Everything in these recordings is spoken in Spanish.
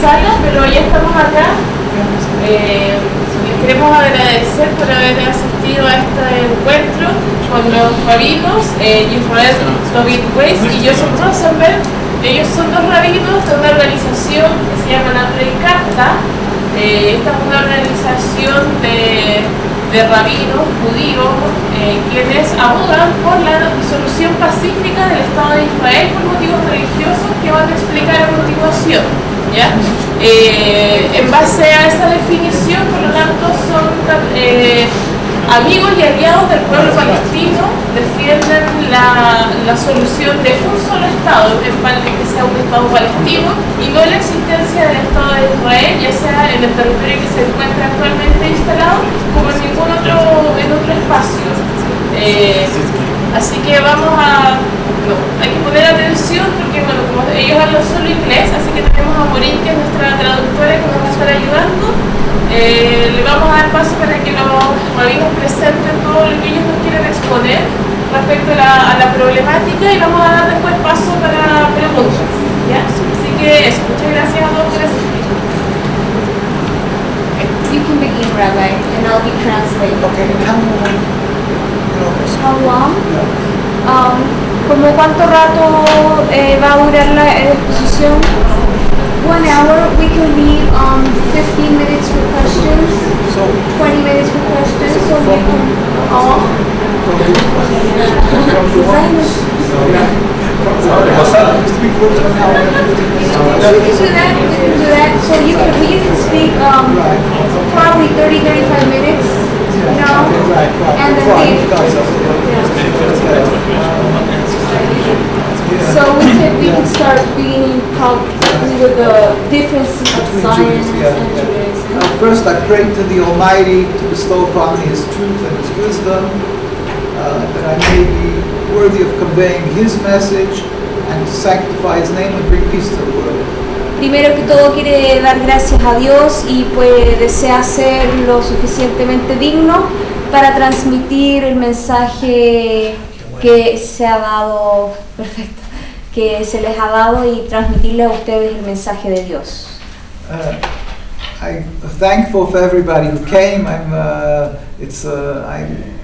sala, pero ya estamos acá. Les queremos agradecer por haber asistido a este encuentro con los rabinos, Israel David Weiss y Joseph Rosenberg. Ellos son dos rabinos de una organización que se llama Carta. Esta es una organización de rabinos judíos quienes abogan por la disolución pacífica del Estado de Israel por motivos religiosos que van a explicar a continuación, ¿ya? En base a esa definición, por lo tanto, son amigos y aliados del pueblo palestino, defienden la solución de un solo Estado, que sea un Estado palestino, y no la existencia del Estado de Israel, ya sea en el territorio que se encuentra actualmente instalado, como en ningún otro espacio. Así que hay que poner atención porque, bueno, como ellos hablan solo inglés, así que tenemos a Morín, que es nuestra traductora, que nos va a estar ayudando. Le vamos a dar paso para que los rabinos presenten todo lo que ellos nos quieren exponer respecto a la problemática y vamos a dar después paso para preguntas, ¿ya? Así que eso, muchas gracias a todos por asistir. You can begin, Rabbi, and I'll be translating. Okay, How long? ¿Como cuánto rato va a durar la exposición? 1 hour. We can leave 15 minutes for questions, 20 minutes for questions, so we can all. We can do that. So you can speak probably 30-35 minutes, you know, and then so we can start being probably with the difference of science and Judaism. First, I pray to the Almighty to bestow upon me His truth and His wisdom, that I may be worthy of conveying His message and to sanctify His name and bring peace to the world. Primero que todo quiere dar gracias a Dios y pues desea ser lo suficientemente digno para transmitir el mensaje que se ha dado, perfecto, que se les ha dado y transmitirle a ustedes el mensaje de Dios. I'm thankful for everybody who came. I'm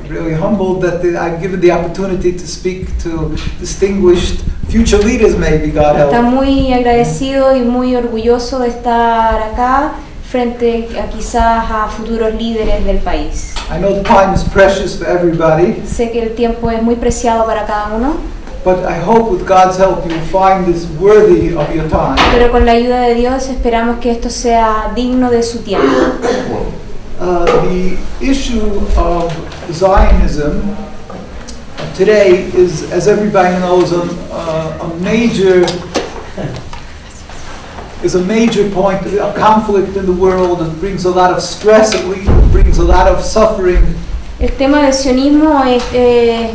really humbled that I'm given the opportunity to speak to distinguished future leaders, maybe, God help. Está muy agradecido y muy orgulloso de estar acá frente a quizás a futuros líderes del país. I know the time is precious for everybody. Sé que el tiempo es muy preciado para cada uno. But I hope with God's help you'll find this worthy of your time. Pero con la ayuda de Dios esperamos que esto sea digno de su tiempo. The issue of Zionism today is, as everybody knows, a major point, a conflict in the world. It brings a lot of stress, it brings a lot of suffering. El tema del sionismo es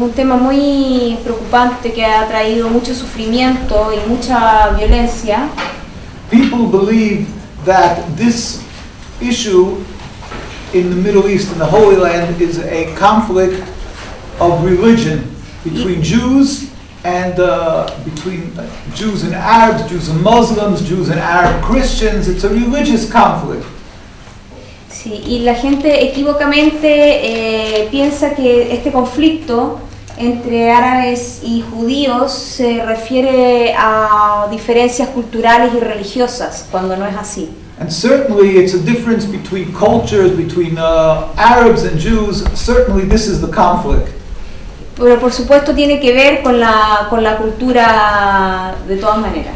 un tema muy preocupante que ha traído mucho sufrimiento y mucha violencia. People believe that this issue in the Middle East, in the Holy Land, is a conflict of religion between Jews and between Jews and Arabs, Jews and Muslims, Jews and Arab Christians. It's a religious conflict. Sí, y la gente equivocamente piensa que este conflicto entre árabes y judíos se refiere a diferencias culturales y religiosas, cuando no es así. And certainly it's a difference between cultures, between Arabs and Jews. Certainly this is the conflict. Pero por supuesto tiene que ver con la cultura de todas maneras.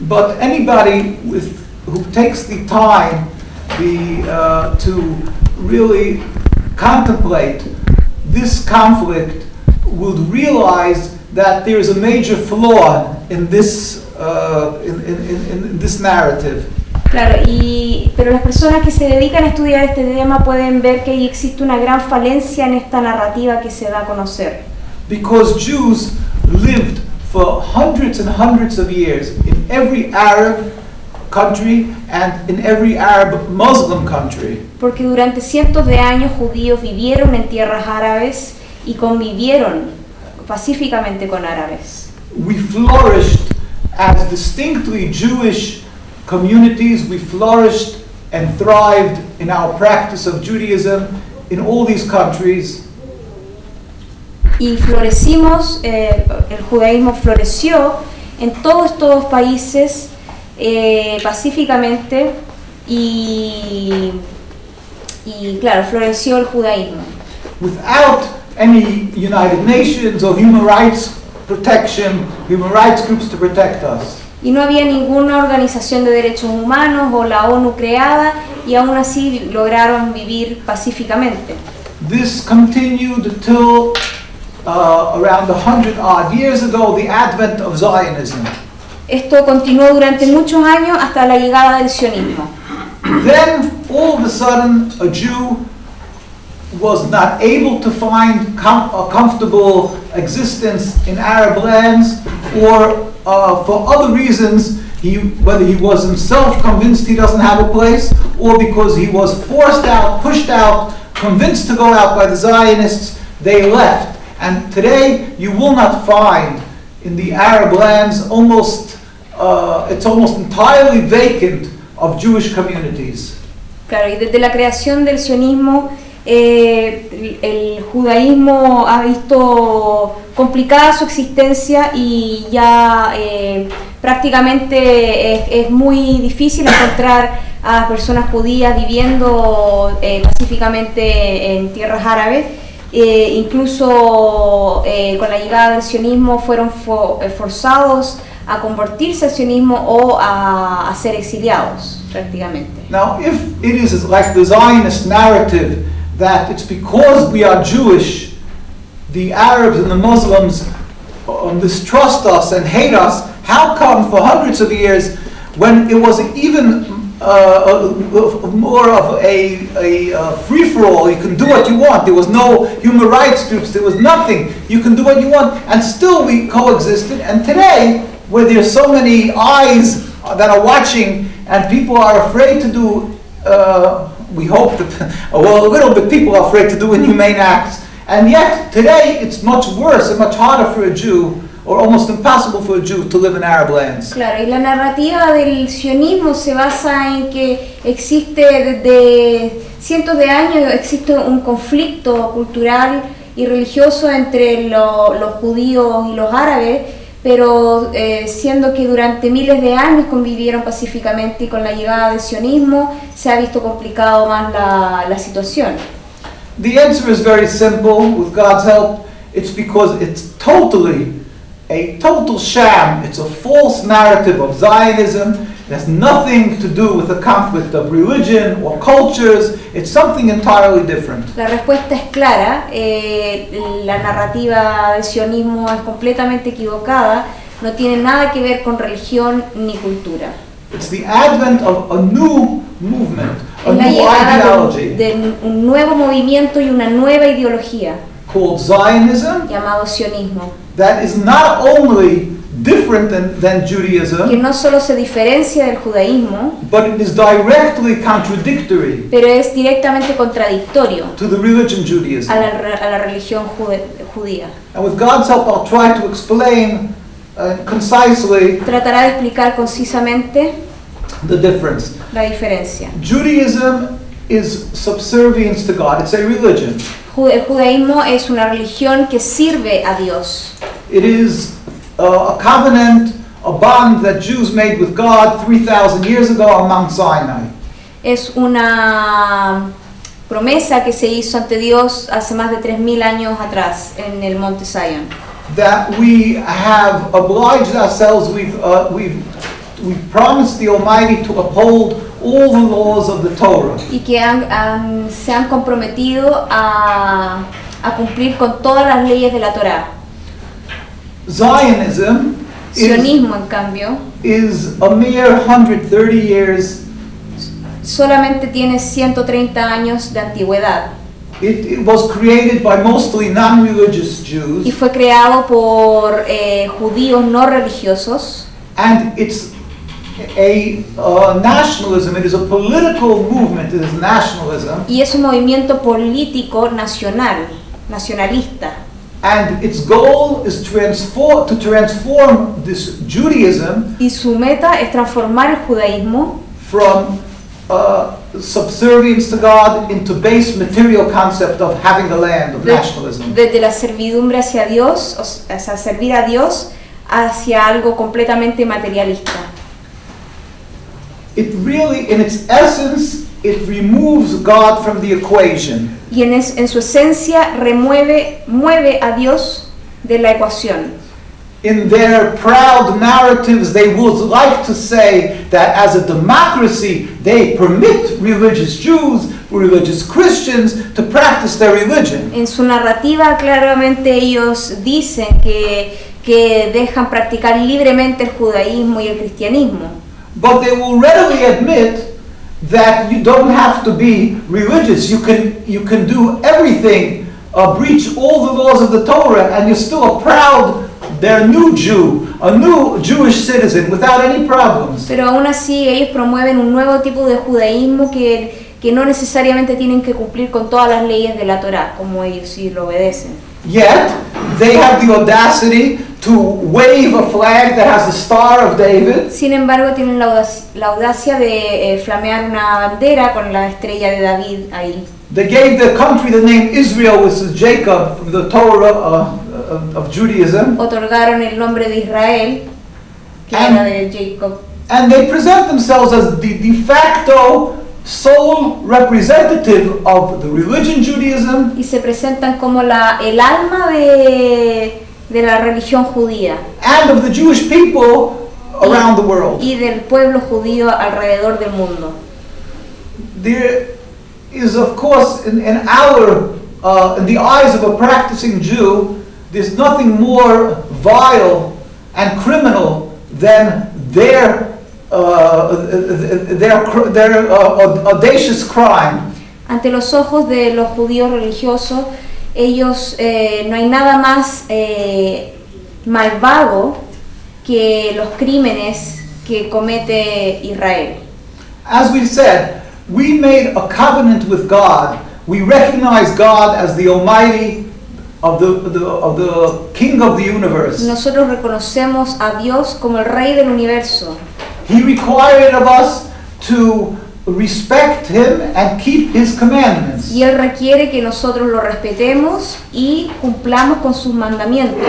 But anybody who takes the time to really contemplate this conflict would realize that there is a major flaw in this in this narrative. Claro, pero las personas que se dedican a estudiar este tema pueden ver que existe una gran falencia en esta narrativa que se da a conocer. Because Jews lived for hundreds and hundreds of years in every Arab country and in every Arab Muslim country. Porque durante cientos de años judíos vivieron en tierras árabes y convivieron pacíficamente con árabes. We flourished as distinctly Jewish communities. We flourished and thrived in our practice of Judaism in all these countries. Y florecimos, el judaísmo floreció en todos estos países pacíficamente y claro, floreció el judaísmo. Without any United Nations or human rights protection, human rights groups to protect us. Y no había ninguna organización de derechos humanos o la ONU creada y aún así lograron vivir pacíficamente. This continued till around 100-odd years ago, the advent of Zionism. Esto continuó durante muchos años hasta la llegada del sionismo. Then, all of a sudden, a Jew was not able to find a comfortable existence in Arab lands, or for other reasons, whether he was himself convinced he doesn't have a place, or because he was forced out, pushed out, convinced to go out by the Zionists, they left. And today, you will not find in the Arab lands it's almost entirely vacant of Jewish communities. Claro, y desde la creación del sionismo, el judaísmo ha visto complicada su existencia y ya prácticamente es muy difícil encontrar a personas judías viviendo pacíficamente en tierras árabes. Incluso con la llegada del sionismo fueron forzados a convertirse al sionismo o a ser exiliados prácticamente. Now, if it is like the Zionist narrative that it's because we are Jewish, the Arabs and the Muslims mistrust us and hate us, how come for hundreds of years, when it was even more of a free-for-all, you can do what you want, there was no human rights groups, there was nothing, you can do what you want, and still we coexisted. And today, where there's so many eyes that are watching and people are afraid to do, we hope that, a little bit people are afraid to do inhumane acts, and yet today it's much worse and much harder for a Jew, or almost impossible for a Jew to live in Arab lands. Claro, y la narrativa del sionismo se basa en que existe desde cientos de años existe un conflicto cultural y religioso entre los judíos y los árabes, pero siendo que durante miles de años convivieron pacíficamente y con la llegada del sionismo se ha visto complicado más la situación. The answer is very simple. With God's help, it's because it's a total sham. It's a false narrative of Zionism. It has nothing to do with the conflict of religion or cultures. It's something entirely different. La respuesta es clara. La narrativa del sionismo es completamente equivocada. No tiene nada que ver con religión ni cultura. It's the advent of a new movement, a Es la new llegada ideology de un nuevo movimiento y una nueva ideología called Zionism llamado sionismo, that is not only different than que Judaism, no solo se diferencia del judaísmo, but it is directly contradictory pero es directamente contradictorio to the religion Judaism. a la religión judía. And with God's help, I'll try to explain concisely Tratará de explicar concisamente the difference. la diferencia. Judaism is subservience to God. It's a religion. El judaísmo es una religión que sirve a Dios. It is a covenant, a bond that Jews made with God 3,000 years ago on Mount Sinai. Es una promesa que se hizo ante Dios hace más de 3.000 años atrás en el monte Sion. That we have obliged ourselves, we've promised the Almighty to uphold all the laws of the Torah. Y que se han comprometido a cumplir con todas las leyes de la Torá. Zionism Sionismo, en cambio, is a mere 130 years. solamente tiene 130 años de antigüedad It was created by mostly non-religious y Jews, fue creado por judíos no religiosos, and it's a nationalism. It is a political movement. It is nationalism, y es un movimiento político nacionalista. and its goal is to transform this Judaism y su meta es transformar el judaísmo from subservience to God into base material concept of having a land, of nationalism. desde la servidumbre hacia Dios, hacia servir a Dios, hacia algo completamente materialista. It really, in its essence, it removes God from the equation. Y en su esencia mueve a Dios de la ecuación. In their proud narratives, they would like to say that as a democracy, they permit religious Jews, religious Christians to practice their religion. En su narrativa claramente ellos dicen que dejan practicar libremente el judaísmo y el cristianismo. But they will readily admit that you don't have to be religious. You can do everything, breach all the laws of the Torah, and you're still a proud, they're new Jew, a new Jewish citizen without any problems. Pero aún así ellos promueven un nuevo tipo de judaísmo que no necesariamente tienen que cumplir con todas las leyes de la Torá, como ellos sí lo obedecen. Yet, they have the audacity to wave a flag that has the Star of David. Sin embargo, tienen la audacia de flamear una bandera con la estrella de David ahí. They gave their country the name Israel, which is Jacob, from the Torah of Judaism. Otorgaron el nombre de Israel, que era de Jacob. And they present themselves as the de facto sole representative of the religion Judaism. Y se presentan como el alma de la religión judía. And of the Jewish people around the world. Y del pueblo judío alrededor del mundo. There is, of course, in the eyes of a practicing Jew, there's nothing more vile and criminal than their audacious crime. Ante los ojos de los judíos religiosos, ellos no hay nada más malvado que los crímenes que comete Israel. As we've said, we made a covenant with God. We recognize God as the Almighty, of the King of the universe. Nosotros reconocemos a Dios como el Rey del universo. He required of us to respect Him and keep His commandments. Y Él requiere que nosotros lo respetemos y cumplamos con sus mandamientos.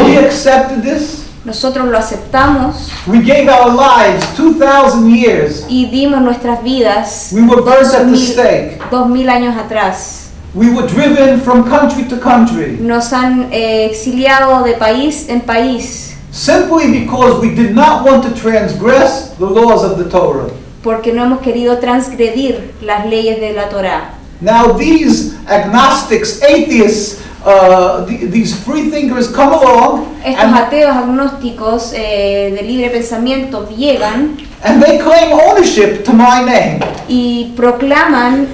We accepted this. Nosotros lo aceptamos. We gave our lives 2,000 years. Y dimos nuestras vidas. We were burned at the stake. 2000 años atrás. We were driven from country to country. Nos han exiliado de país en país. Simply because we did not want to transgress the laws of the Torah. Porque no hemos querido transgredir las leyes de la Torá. Now these agnostics, atheists, these free thinkers come along. Estos ateos agnósticos de libre pensamiento llegan. And they claim ownership to my name. Y proclaman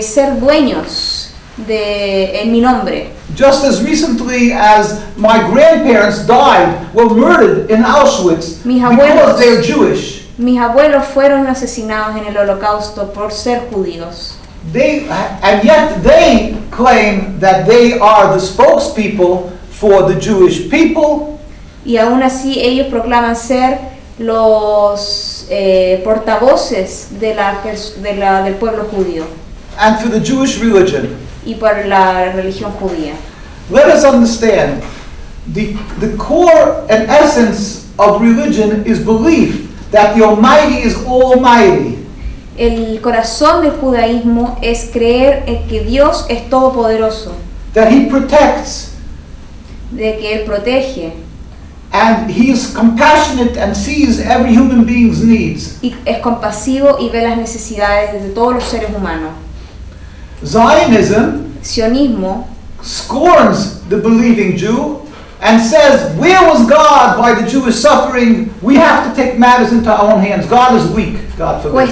ser dueños en mi nombre. Just as recently as my grandparents were murdered in Auschwitz because they're Jewish. Mis abuelos fueron asesinados en el Holocausto por ser judíos. And yet they claim that they are the spokespeople for the Jewish people. Y aún así ellos proclaman ser los portavoces del pueblo judío. And for the Jewish religion. Y por la religión judía. Let us understand, the core and essence of religion is belief that the Almighty is almighty. El corazón del judaísmo es creer en que Dios es todopoderoso. That He protects. De que Él protege. And He is compassionate and sees every human being's needs. Y es compasivo y ve las necesidades de todos los seres humanos. Sionismo scorns the believing Jew and says, where was God by the Jewish suffering? We have to take matters into our own hands. God is weak, God forbid.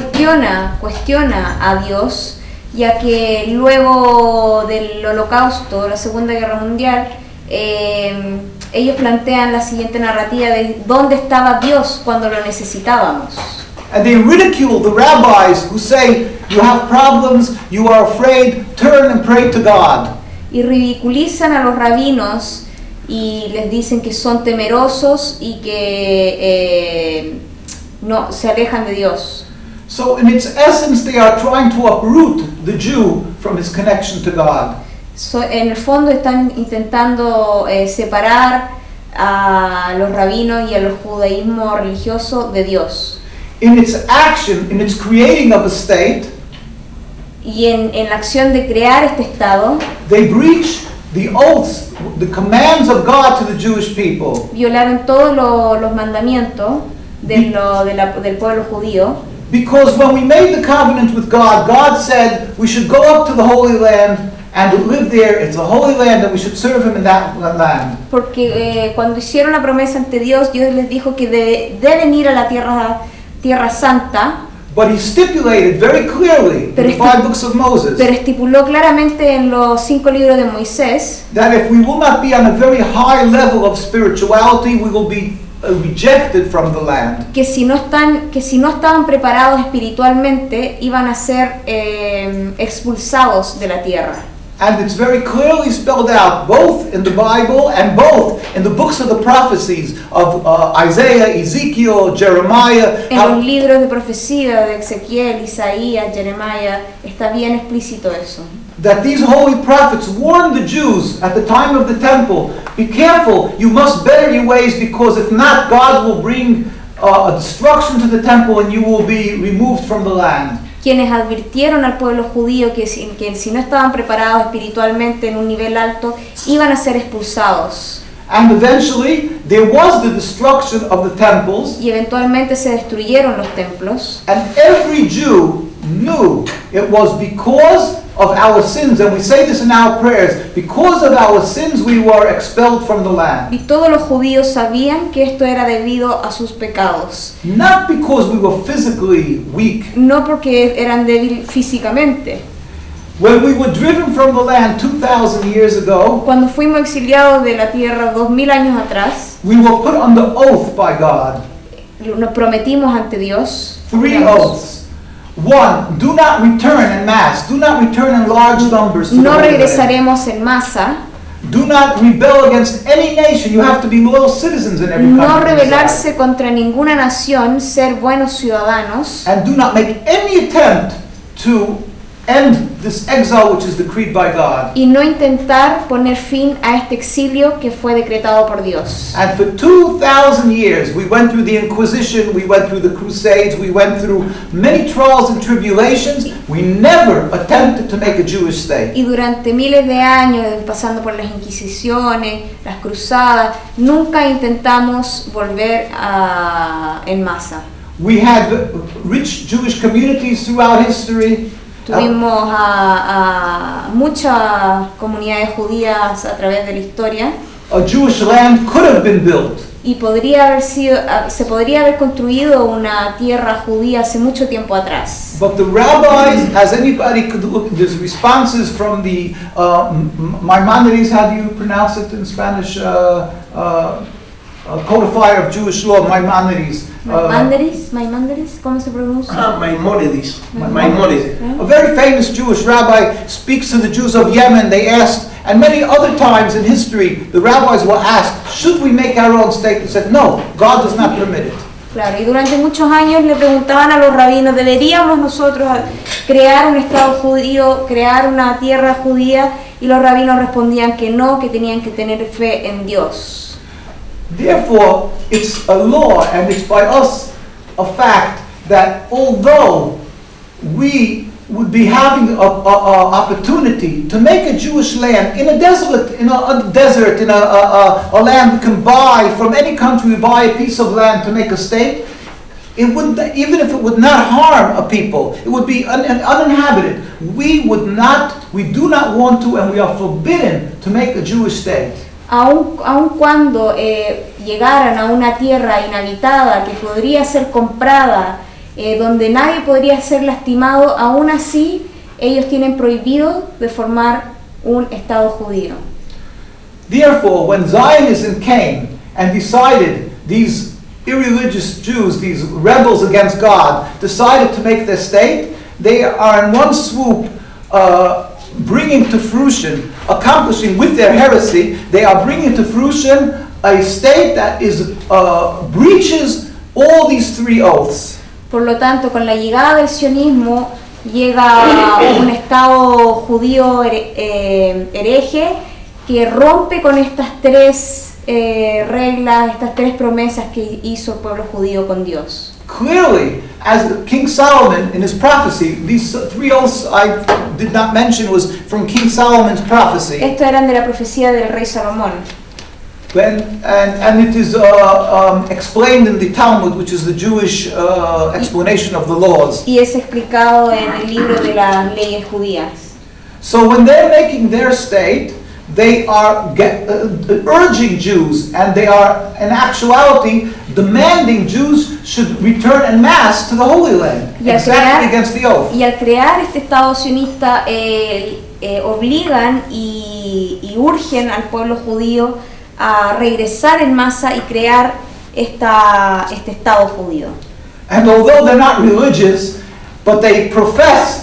Cuestiona a Dios, ya que luego del Holocausto, la Segunda Guerra Mundial, ellos plantean la siguiente narrativa de dónde estaba Dios cuando lo necesitábamos. And they ridicule the rabbis who say, you have problems, you are afraid, turn and pray to God. y ridiculizan a los rabinos y les dicen que son temerosos y que no se alejan de Dios. So in its essence, they are trying to uproot the Jew from his connection to God. En el fondo están intentando separar a los rabinos y al judaísmo religioso de Dios. In its action, in its creating of a state, Y en la acción de crear este estado, they breach the oaths, the commands of God to the Jewish people. violaron todos los mandamientos del pueblo judío. Because when we made the covenant with God, God said we should go up to the Holy Land and live there. It's a holy land and we should serve Him in that land. Porque cuando hicieron la promesa ante Dios, Dios les dijo que deben ir a la tierra santa. But He stipulated very clearly in the 5 books of Moses Pero estipuló claramente en los 5 libros de Moisés that if we will not be on a very high level of spirituality, we will be rejected from the land. que si no estaban preparados espiritualmente, iban a ser expulsados de la tierra. And it's very clearly spelled out, both in the Bible and both in the books of the prophecies of Isaiah, Ezekiel, Jeremiah. En los libros de profecía de Ezequiel, Isaías, Jeremiah, está bien explícito eso. That these holy prophets warned the Jews at the time of the temple, be careful, you must better your ways, because if not, God will bring a destruction to the temple and you will be removed from the land. Quienes advirtieron al pueblo judío que si no estaban preparados espiritualmente en un nivel alto, iban a ser expulsados. And eventually, there was the destruction of the temples, Y eventualmente se destruyeron los templos. and every Jew knew it was because of our sins, and we say this in our prayers, because of our sins we were expelled from the land. Y todos los judíos sabían que esto era debido a sus pecados. Not because we were physically weak. No porque eran débiles físicamente. When we were driven from the land 2,000 years ago, Cuando fuimos exiliados de la tierra 2000 años atrás, we were put under oath by God. nos prometimos ante Dios 3 oaths. 1, do not return en masse. Do not return in large numbers to the no Holy Land. regresaremos en masa, Do not rebel against any nation. You have to be loyal citizens in every no country. rebelarse contra ninguna nación, ser buenos ciudadanos, And do not make any attempt to end this exile which is decreed by God. y no intentar poner fin a este exilio que fue decretado por Dios. And for 2,000 years, we went through the Inquisition, we went through the Crusades, we went through many trials and tribulations. We never attempted to make a Jewish state. Y durante miles de años, pasando por las inquisiciones, las cruzadas, nunca intentamos volver en masa. We had rich Jewish communities throughout history. Tuvimos a muchas comunidades judías a través de la historia A Jewish land could have been built. y se podría haber construido una tierra judía hace mucho tiempo atrás. But the rabbis, as anybody could look, there's responses from the Maimonides, how do you pronounce it in Spanish? Codifier of Jewish law, Maimonides. Maimonides, ¿cómo se pronuncia? Maimonides. A very famous Jewish rabbi speaks to the Jews of Yemen. They asked, and many other times in history, the rabbis were asked, should we make our own state? They said, no, God does not permit it. Claro, y durante muchos años le preguntaban a los rabinos, ¿deberíamos nosotros crear un estado judío, crear una tierra judía? Y los rabinos respondían que no, que tenían que tener fe en Dios. Therefore, it's a law, and it's by us a fact that although we would be having an opportunity to make a Jewish land in a desert, in a land we can buy from any country, we buy a piece of land to make a state, it would, even if it would not harm a people, it would be uninhabited. We do not want to, and we are forbidden to make a Jewish state. Aun cuando llegaran a una tierra inhabitada que podría ser comprada, donde nadie podría ser lastimado, aún así ellos tienen prohibido de formar un estado judío. Therefore, when Zionism came and decided, these irreligious Jews, these rebels against God, decided to make their state, they are in one swoop bringing to fruition, accomplishing with their heresy, they are bringing to fruition a state that breaches all these three oaths. Por lo tanto, con la llegada del sionismo llega un Estado judío hereje que rompe con estas tres reglas, estas tres promesas que hizo el pueblo judío con Dios. Clearly, as King Solomon in his prophecy, these three oaths I did not mention was from King Solomon's prophecy. Estos eran de la profecía del rey Salomón. And it is explained in the Talmud, which is the Jewish explanation of the laws. Y es explicado en el libro de las leyes judías. So when they're making their state, they are urging Jews, and they are in actuality demanding Jews should return en masse to the Holy Land, exactly against the oath. Y al crear este Estado sionista obligan y urgen al pueblo judío a regresar en masa y crear este Estado judío. And although they're not religious, but they profess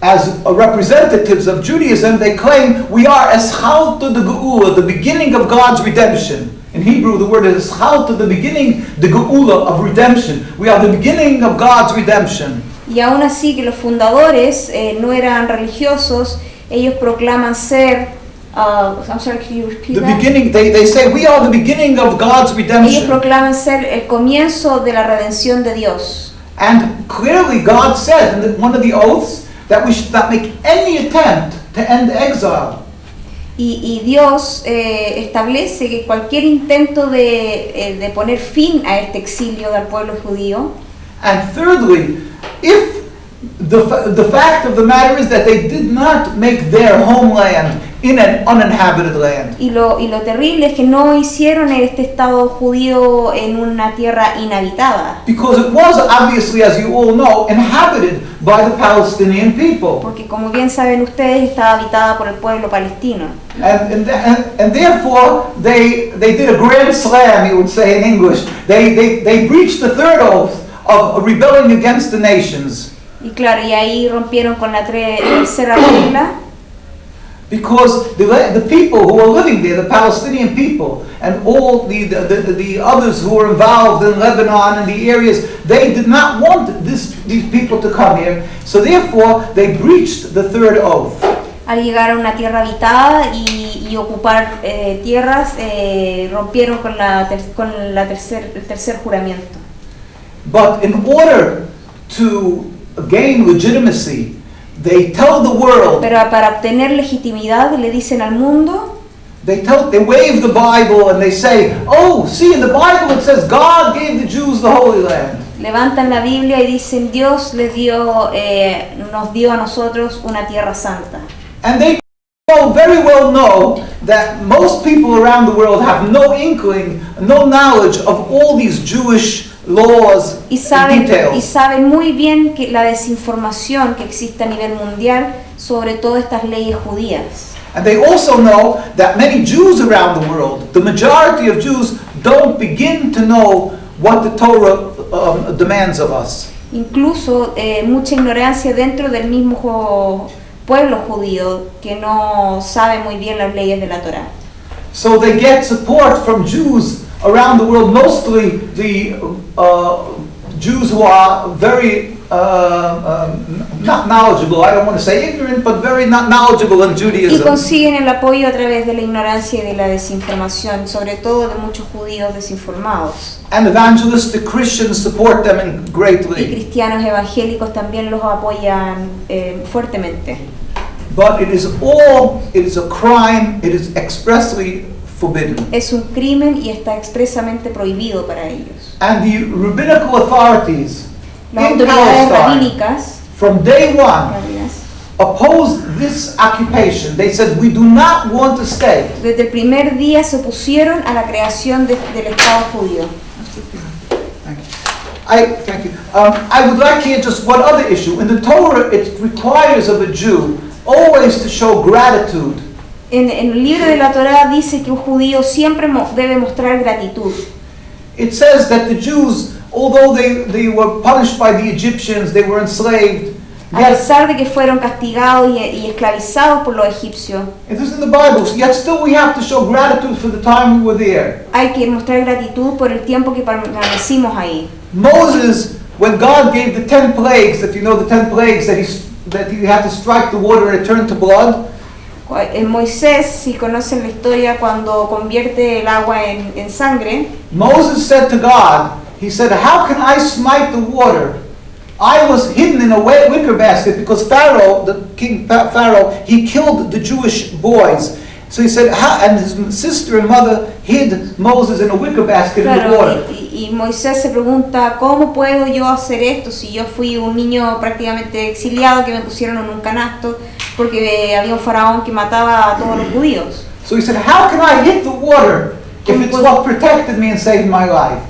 as representatives of Judaism, they claim we are eschalta de geula, the beginning of God's redemption. In Hebrew, the word is eschalta, the beginning, the geula of redemption. We are the beginning of God's redemption. Y aún así que los fundadores no eran religiosos, ellos proclaman ser I'm sorry, can you repeat that? Beginning, they say we are the beginning of God's redemption. Ellos proclaman ser el comienzo de la redención de Dios. And clearly God said in one of the oaths that we should not make any attempt to end exile. Y Dios establece que cualquier intento de poner fin a este exilio del pueblo judío. And thirdly, if the fact of the matter is that they did not make their homeland in an uninhabited land. Y lo terrible es que no hicieron este Estado judío en una tierra inhabitada. Because it was obviously, as you all know, inhabited by the Palestinian people. Porque como bien saben ustedes, estaba habitada por el pueblo palestino. And therefore they did a grand slam, you would say in English. They breached the third oath of rebelling against the nations. Y claro, y ahí rompieron con la tercera regla. Because the people who were living there, the Palestinian people, and all the others who were involved in Lebanon and the areas, they did not want these people to come here. So therefore, they breached the third oath. Al llegar a una tierra habitada y ocupar tierras, rompieron con el tercer juramento. But in order to gain legitimacy, they tell the world. Pero para obtener legitimidad le dicen al mundo. They wave the Bible and they say, "Oh, see, in the Bible it says God gave the Jews the Holy Land." Levantan la Biblia y dicen Dios nos dio a nosotros una tierra santa. And they very well know that most people around the world have no inkling, no knowledge of all these Jewish laws and details. Y saben muy bien que la desinformación que existe a nivel mundial sobre todo estas leyes judías. And they also know that many Jews around the world, the majority of Jews, don't begin to know what the Torah demands of us. Incluso mucha ignorancia dentro del mismo pueblo judío que no sabe muy bien las leyes de la Torá. So they get support from Jews around the world, mostly the Jews who are very not knowledgeable. I don't want to say ignorant, but very not knowledgeable in Judaism. Y consiguen el apoyo a través de la ignorancia y de la desinformación, sobre todo de muchos judíos desinformados. And evangelistic Christians support them greatly. Y cristianos evangélicos también los apoyan fuertemente. But it is a crime. It is expressly forbidden. Es un crimen y está expresamente prohibido para ellos. And the rabbinical authorities Las in autoridades Palestine, rabínicas from day one, opposed this occupation. They said, we do not want to stay. Desde el primer día se opusieron a la creación del Estado judío. Thank you. I would like here just one other issue. In the Torah, it requires of a Jew always to show gratitude. En el libro de la Torá dice que un judío siempre debe mostrar gratitud. It says that the Jews, although they were punished by the Egyptians, they were enslaved, a pesar de que fueron castigados y esclavizados por los egipcios. It is in the Bible, yet still we have to show gratitude for the time we were there. Hay que mostrar gratitud por el tiempo que permanecimos ahí. Moses, when God gave the 10 plagues, if you know the 10 plagues, that he had to strike the water and it turned to blood. En Moisés, si conocen la historia, cuando convierte el agua en sangre, Moses said to God, he said, how can I smite the water? I was hidden in a wicker basket because Pharaoh, the king Pharaoh, he killed the Jewish boys. So he said, and his sister and mother hid Moses in a wicker basket in the water. Y Moisés se pregunta, ¿cómo puedo yo hacer esto si yo fui un niño prácticamente exiliado que me pusieron en un canasto porque había un faraón que mataba a todos los judíos? So he said, how can I hit the water if it's what protected me and saved my life?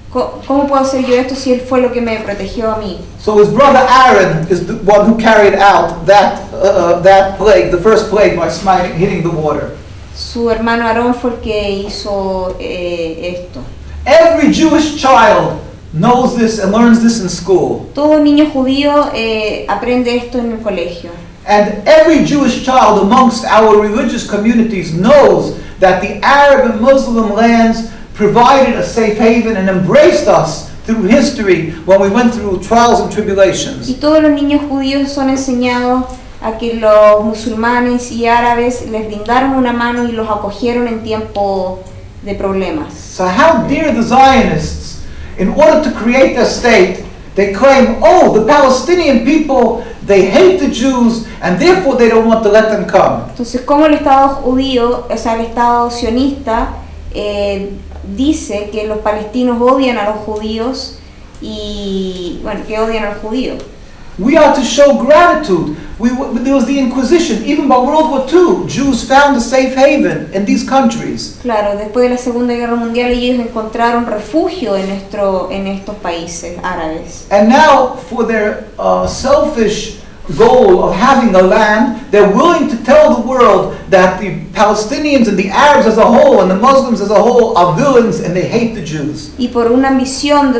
¿Cómo puedo hacer yo esto si él fue lo que me protegió a mí? So his brother Aaron is the one who carried out that plague, the first plague, by hitting the water. Su hermano Aarón fue el que hizo esto. Every Jewish child knows this and learns this in school. Todo niño judío aprende esto en el colegio. And every Jewish child amongst our religious communities knows that the Arab and Muslim lands provided a safe haven and embraced us through history when we went through trials and tribulations. Y todos los niños judíos son enseñados a que los musulmanes y árabes les brindaron una mano y los acogieron en tiempo de problemas. So how dare the Zionists, in order to create their state, they claim, oh, the Palestinian people, they hate the Jews and therefore they don't want to let them come. Entonces, ¿cómo el Estado judío, o sea, el Estado sionista, dice que los palestinos odian a los judíos y, bueno, que odian a los judíos? We are to show gratitude. There was the Inquisition. Even by World War II, Jews found a safe haven in these countries. Claro, después de la Segunda Guerra Mundial ellos encontraron refugio en estos países árabes. And now, for their selfish goal of having a land, they're willing to tell the world that the Palestinians and the Arabs as a whole and the Muslims as a whole are villains and they hate the Jews. Y por una ambición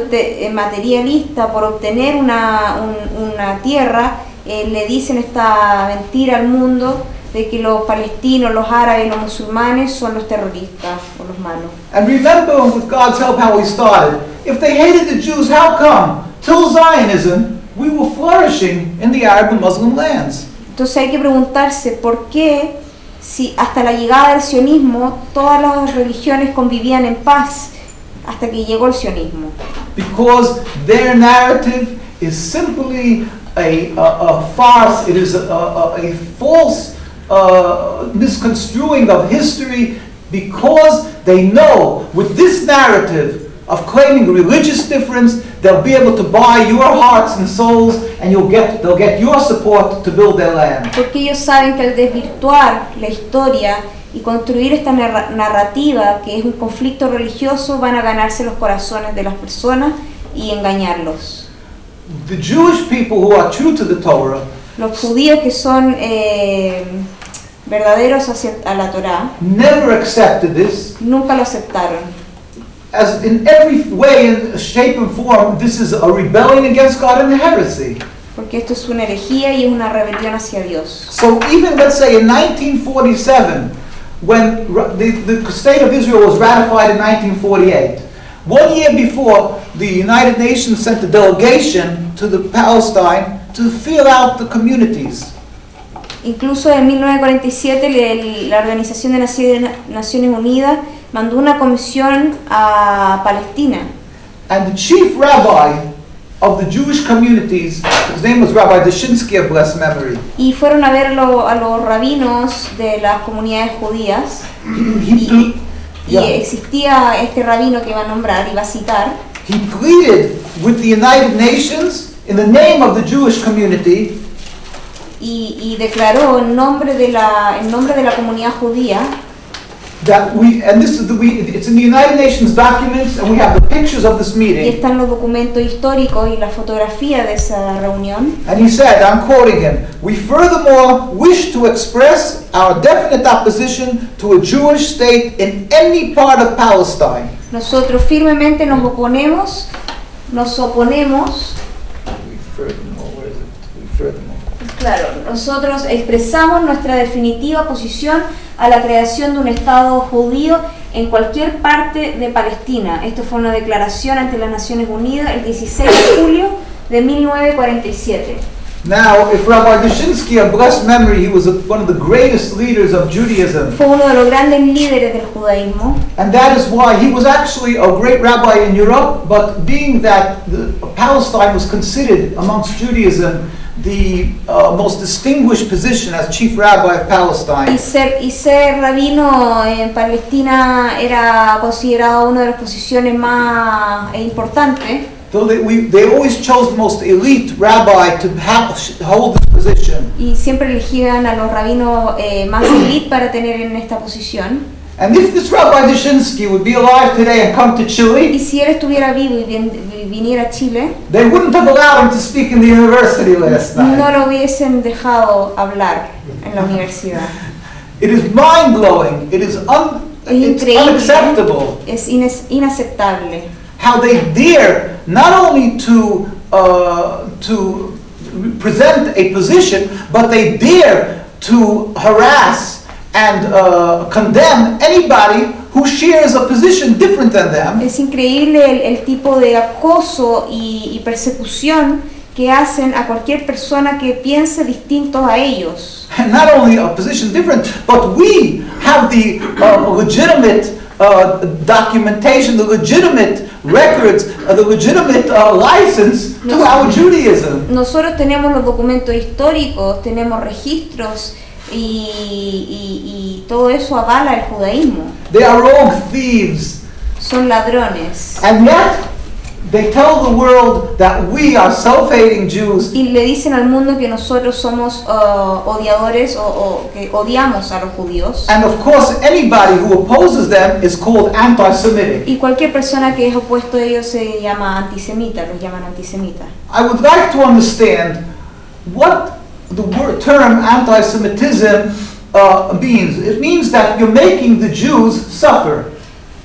materialista, por obtener una tierra, le dicen esta mentira al mundo de que los palestinos, los árabes y los musulmanes son los terroristas o los malos. And remember, with God's help, how we started. If they hated the Jews, how come? Till Zionism, we were flourishing in the Arab and Muslim lands. Entonces hay que preguntarse por qué, si hasta la llegada del sionismo todas las religiones convivían en paz hasta que llegó el sionismo. Because their narrative is simply a farce. It is a false misconstruing of history, because they know with this narrative of claiming religious difference, they'll be able to buy your hearts and souls, and they'll get your support to build their land. Porque ellos saben que al desvirtuar la historia y construir esta narrativa que es un conflicto religioso, van a ganarse los corazones de las personas y engañarlos. The Jewish people who are true to the Torah, los judíos que son verdaderos a la Torá, never accepted this. Nunca lo aceptaron. As in every way, in shape and form, this is a rebellion against God and a heresy. Porque esto es una herejía y es una rebelión hacia Dios. So even, let's say, in 1947, when the state of Israel was ratified in 1948, 1 year before, the United Nations sent a delegation to the Palestine to fill out the communities. Incluso en 1947 la Organización de Naciones Unidas mandó una comisión a Palestina. And the chief rabbi of the Jewish communities, his name was Rabbi Dushinsky of blessed memory. Y fueron a ver a los rabinos de las comunidades judías. Y existía este rabino que iba a nombrar, iba a citar. He pleaded with the United Nations in the name of the Jewish community. Y declaró en nombre de la comunidad judía that it's in the United Nations documents, and we have the pictures of this y meeting. están los documentos históricos y la fotografía de esa reunión. And he said, I'm quoting him, "We furthermore wish to express our definite opposition to a Jewish state in any part of Palestine." Nosotros firmemente nos oponemos Claro, nosotros expresamos nuestra definitiva posición a la creación de un Estado judío en cualquier parte de Palestina. Esto fue una declaración ante las Naciones Unidas el 16 de julio de 1947. Now, if Rabbi Dushinsky, of blessed memory, he was one of the greatest leaders of Judaism. Fue uno de los grandes líderes del judaísmo. And that is why he was actually a great rabbi in Europe, but being that Palestine was considered amongst Judaism the most distinguished position as chief rabbi of Palestine. Y ser rabino en Palestina era considerado una de las posiciones más importantes. So they always chose the most elite rabbi to hold this position. Y siempre elegían a los rabinos más elite para tener en esta posición. And if this Rabbi Dushinsky would be alive today and come to Y Chile, si él estuviera vivo y viniera a Chile, they wouldn't have allowed him to speak in the university last no night. lo hubiesen dejado hablar en la universidad. It is mind-blowing. It is Es it's increíble, unacceptable es inaceptable. how they dare not only to present a position, but they dare to harass and condemn anybody who shares a position different than them. Es increíble el tipo de acoso y persecución que hacen a cualquier persona que piense distinto a ellos. And not only a position different, but we have the legitimate documentation, the legitimate records, the legitimate license to our Judaism. Nosotros tenemos los documentos históricos, tenemos registros y todo eso avala el judaísmo. They are rogue thieves, Son ladrones. and yet they tell the world that we are self-hating Jews. Y le dicen al mundo que nosotros somos odiadores o que odiamos a los judíos. And of course, anybody who opposes them is called anti-Semitic. Y cualquier persona que es opuesto a ellos se llama antisemita, los llaman antisemita. I would like to understand what the word term anti-Semitism means. It means that you're making the Jews suffer.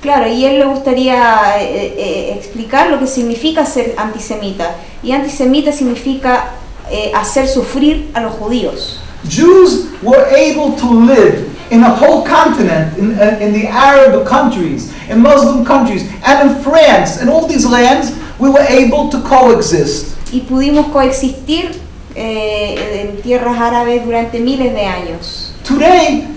Claro, y él le gustaría explicar lo que significa ser antisemita. Y antisemita significa hacer sufrir a los judíos. Jews were able to live in a whole continent, in the Arab countries, in Muslim countries, and in France, in all these lands, we were able to coexist. Y pudimos coexistir en tierras árabes durante miles de años. Today,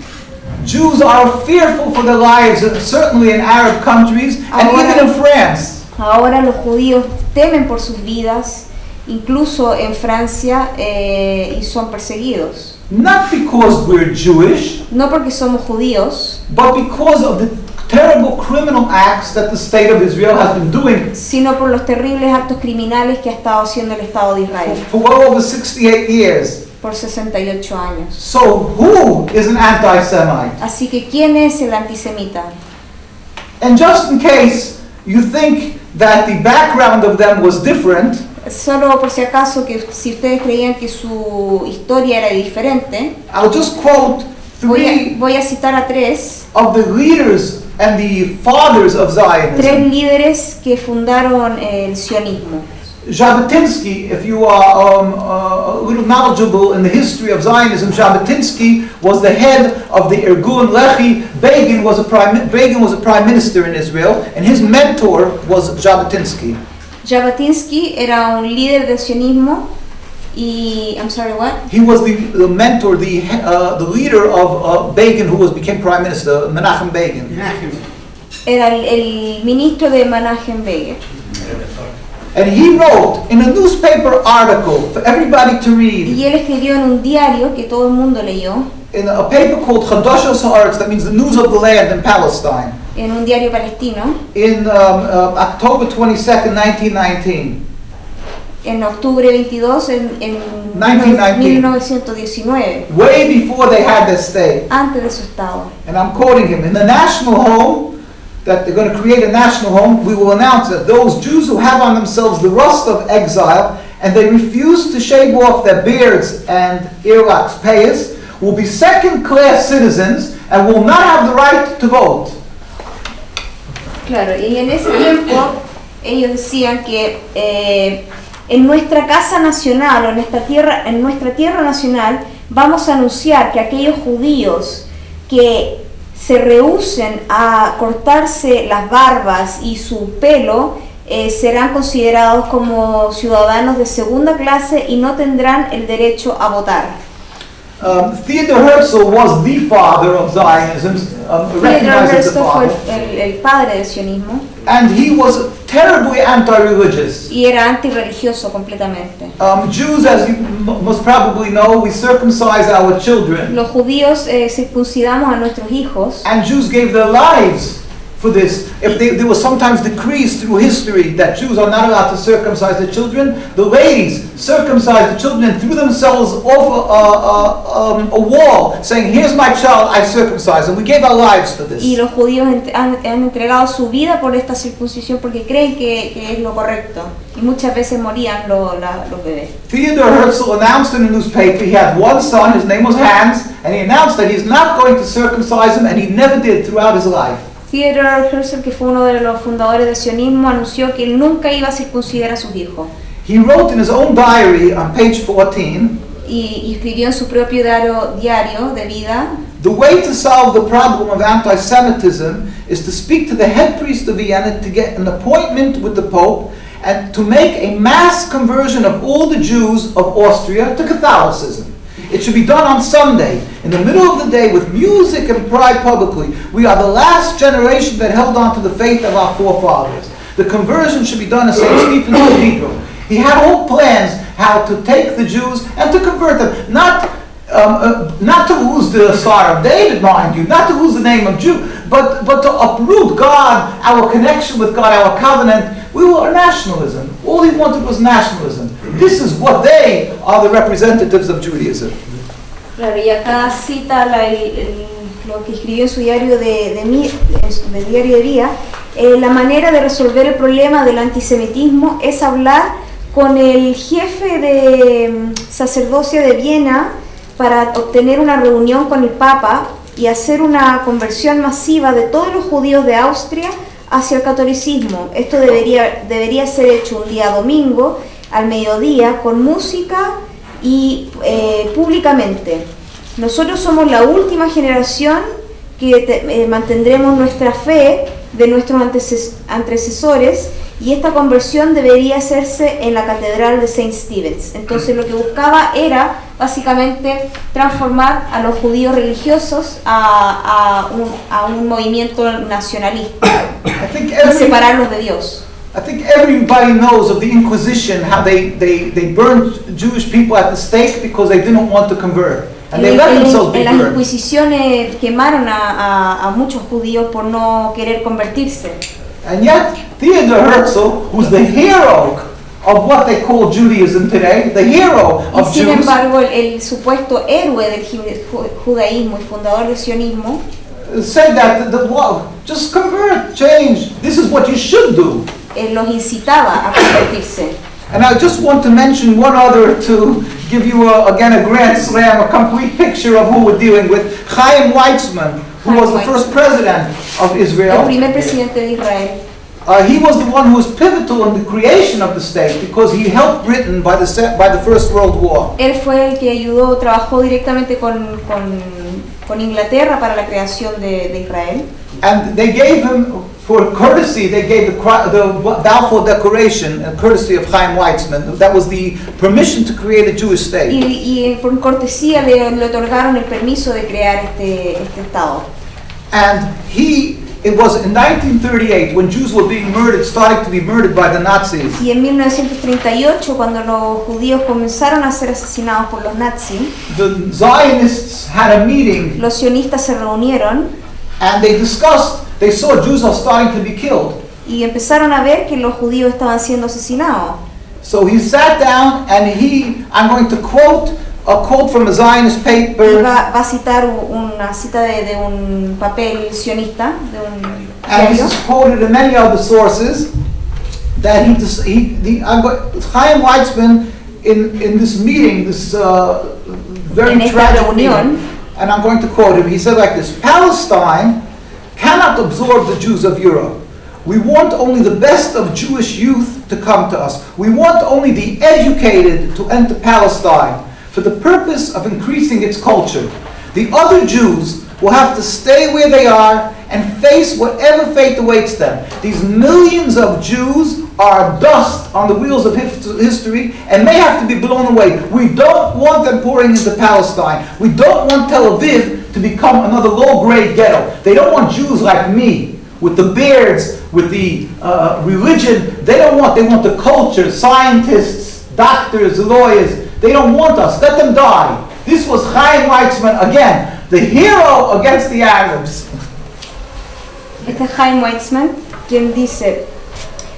Jews are fearful for their lives, certainly in Arab countries, and even in France. Ahora los judíos temen por sus vidas, incluso en Francia, y son perseguidos. Not because we're Jewish, No porque somos judíos, but because of the terrible criminal acts that the state of Israel has been doing sino por los terribles actos criminales que ha estado haciendo el Estado de Israel for well over 68 years. por 68 años. So who is an anti-Semite? Así que, ¿quién es el antisemita? And just in case you think that the background of them was different, Solo por si acaso, que si ustedes creían que su historia era diferente, I'll just quote three voy a citar a tres of the leaders and the fathers of Zionism. líderes que fundaron el sionismo. Jabotinsky, if you are a little knowledgeable in the history of Zionism, Jabotinsky was the head of the Irgun Lehi. Begin was a prime minister in Israel, and his mentor was Jabotinsky. Jabotinsky era un líder del sionismo y, I'm sorry, what? He was the mentor, the leader of Begin, who became prime minister, Menachem Begin. Era el ministro de Menachem Begin. And he wrote in a newspaper article for everybody to read, Y él escribió en un diario que todo el mundo leyó, in a paper called Chadashos Haaretz, that means the news of the land in Palestine, en un diario palestino, in October 22nd, 1919. en octubre 22 en 1919, Way before they had their state. antes de su estado. And I'm quoting him, in the national home, that they're going to create a national home, we will announce that those Jews who have on themselves the rust of exile and they refuse to shave off their beards and earlocks payas will be second-class citizens and will not have the right to vote. Claro, y en ese tiempo ellos decían que en nuestra casa nacional o en nuestra tierra nacional vamos a anunciar que aquellos judíos que se rehúsen a cortarse las barbas y su pelo serán considerados como ciudadanos de segunda clase y no tendrán el derecho a votar. Theodor Herzl was the father of Zionism, Theodor recognized as the Herzl fue father, el padre del sionismo and he was terribly anti-religious. y era antirreligioso completamente. Jews, as you most probably know, we circumcise our children, Los judíos circuncidamos a nuestros hijos and Jews gave their lives for this. If there was sometimes decrees through history that Jews are not allowed to circumcise their children, the ladies circumcised the children and threw themselves over a wall, saying, "Here's my child, I circumcised," and we gave our lives for this. y los judíos han entregado su vida por esta circuncisión porque creen que es lo correcto y muchas veces morían los bebés. Theodor Herzl announced in a newspaper he had one son, his name was Hans, and he announced that he's not going to circumcise him, and he never did throughout his life. Theodor Herzl, que fue uno de los fundadores del sionismo, anunció que él nunca iba a circuncidar a sus hijos. He wrote in his own diary on page 14, Y escribió en su propio diario de vida: "The way to solve the problem of anti-Semitism is to speak to the head priest of Vienna to get an appointment with the Pope and to make a mass conversion of all the Jews of Austria to Catholicism. It should be done on Sunday, in the middle of the day, with music and pride publicly. We are the last generation that held on to the faith of our forefathers. The conversion should be done at St. Stephen's Cathedral." He had all plans how to take the Jews and to convert them, not to lose the Star of David, mind you, not to lose the name of Jew, but to uproot God, our connection with God, our covenant. We were nationalism. All he wanted was nationalism. This is what they are, the representatives of Judaism. Claro, y acá cita lo que escribió en su diario de diario de vida. La manera de resolver el problema del antisemitismo es hablar con el jefe de sacerdocio de Viena para obtener una reunión con el Papa y hacer una conversión masiva de todos los judíos de Austria hacia el catolicismo. Esto debería ser hecho un día domingo al mediodía con música y públicamente. Nosotros somos la última generación que mantendremos nuestra fe de nuestros antecesores y esta conversión debería hacerse en la catedral de St. Stephen's. Entonces lo que buscaba era básicamente transformar a los judíos religiosos a un movimiento nacionalista y separarlos de Dios. I think everybody knows of the Inquisition, how they burned Jewish people at the stake because they didn't want to convert. And they let themselves be en las burned. Inquisiciones quemaron a muchos judíos por no querer convertirse. And yet, Theodor Herzl, who's the hero of what they call Judaism today, the hero Y of sin Jews, embargo, el supuesto héroe del judaísmo y fundador del sionismo said that just convert, change. This is what you should do. los incitaba a convertirse. And I just want to mention one other to give you again a grand slam, a complete picture of who we're dealing with. Chaim Weizmann, who was the first president of El Israel. primer presidente de Israel. He was the one who was pivotal in the creation of the state because he helped Britain by the First World War. Él fue el que trabajó directamente con Inglaterra para la creación de Israel. And they gave him, for courtesy, they gave the Balfour Declaration, courtesy of Chaim Weizmann. That was the permission to create a Jewish state. Y por cortesía le otorgaron el permiso de crear este estado. And it was in 1938 when Jews were being murdered, starting to be murdered by the Nazis. Y en 1938, cuando los judíos comenzaron a ser asesinados por los nazis, The Zionists had a meeting los sionistas se reunieron and they saw Jews are starting to be killed. y empezaron a ver que los judíos estaban siendo asesinados. So he sat down and I'm going to quote a quote from a Zionist paper. Va a citar una cita de un papel sionista, de un And this diario. is quoted in many other sources that Chaim Weizmann in this meeting, this very En esta tragic reunión. meeting, and I'm going to quote him. He said like this: Palestine cannot absorb the Jews of Europe. We want only the best of Jewish youth to come to us. We want only the educated to enter Palestine for the purpose of increasing its culture. The other Jews will have to stay where they are and face whatever fate awaits them. These millions of Jews are dust on the wheels of history and may have to be blown away. We don't want them pouring into Palestine. We don't want Tel Aviv to become another low-grade ghetto. They don't want Jews like me, with the beards, with the religion. They want the culture, scientists, doctors, lawyers. They don't want us. Let them die. This was Chaim Weizmann, again, the hero against the Arabs. Este es Chaim Weizmann, quien dice: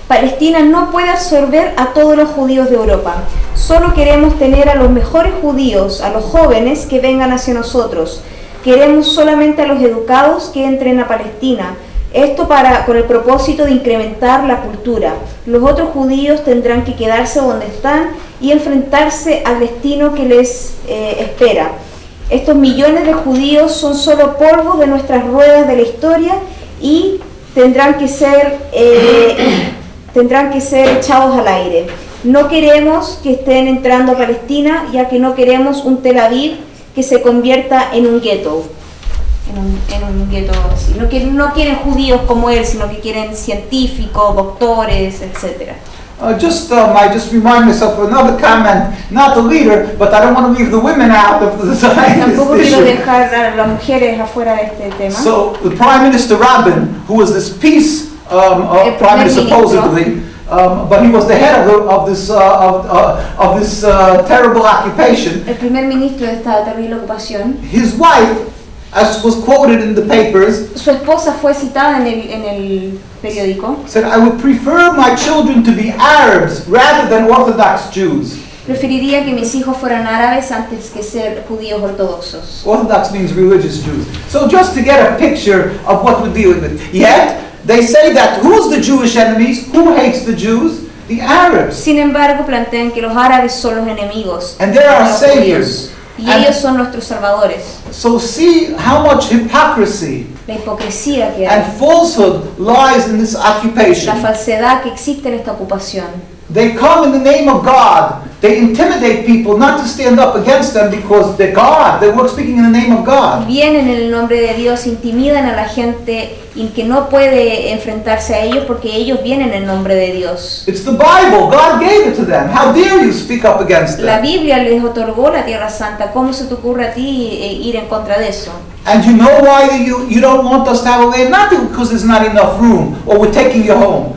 Palestina no puede absorber a todos los judíos de Europa. Solo queremos tener a los mejores judíos, a los jóvenes que vengan hacia nosotros. Queremos solamente a los educados que entren a Palestina. Esto con el propósito de incrementar la cultura. Los otros judíos tendrán que quedarse donde están y enfrentarse al destino que les espera. Estos millones de judíos son solo polvo de nuestras ruedas de la historia y tendrán que ser echados al aire. No queremos que estén entrando a Palestina, ya que no queremos un Tel Aviv que se convierta en un gueto. En un gueto así. No quieren judíos como él, sino que quieren científicos, doctores, etc. I just remind myself of another comment, not the leader, but I don't want to leave the women out of the Tampoco quiero issue. dejar a las mujeres afuera de este tema. So the Prime Minister Rabin, who was this peace Prime Minister supposedly, but he was the head of this terrible occupation. El primer ministro de esta terrible ocupación. His wife, as was quoted in the papers, su esposa fue citada en el periódico. Said, "I would prefer my children to be Arabs rather than Orthodox Jews." Preferiría que mis hijos fueran árabes antes que ser judíos ortodoxos. Orthodox means religious Jews. So just to get a picture of what we're dealing with. Yet, they say that who's the Jewish enemies? Who hates the Jews? The Arabs. Sin embargo, plantean que los árabes son los enemigos. And they're our los saviors. Y ellos son nuestros salvadores. So see how much hypocrisy La hipocresía que and hay, falsehood lies in this la occupation. falsedad que existe en esta ocupación. They come in the name of God. They intimidate people not to stand up against them because they're God. They were speaking in the name of God. Vienen en el nombre de Dios, intimidan a la gente y que no puede enfrentarse a ellos porque ellos vienen en nombre de Dios. It's the Bible. God gave it to them. How dare you speak up against La them? Biblia les otorgó la Tierra Santa. ¿Cómo se te ocurre a ti ir en contra de eso? And you know why you don't want us to have a land? Not because there's not enough room or we're taking your home.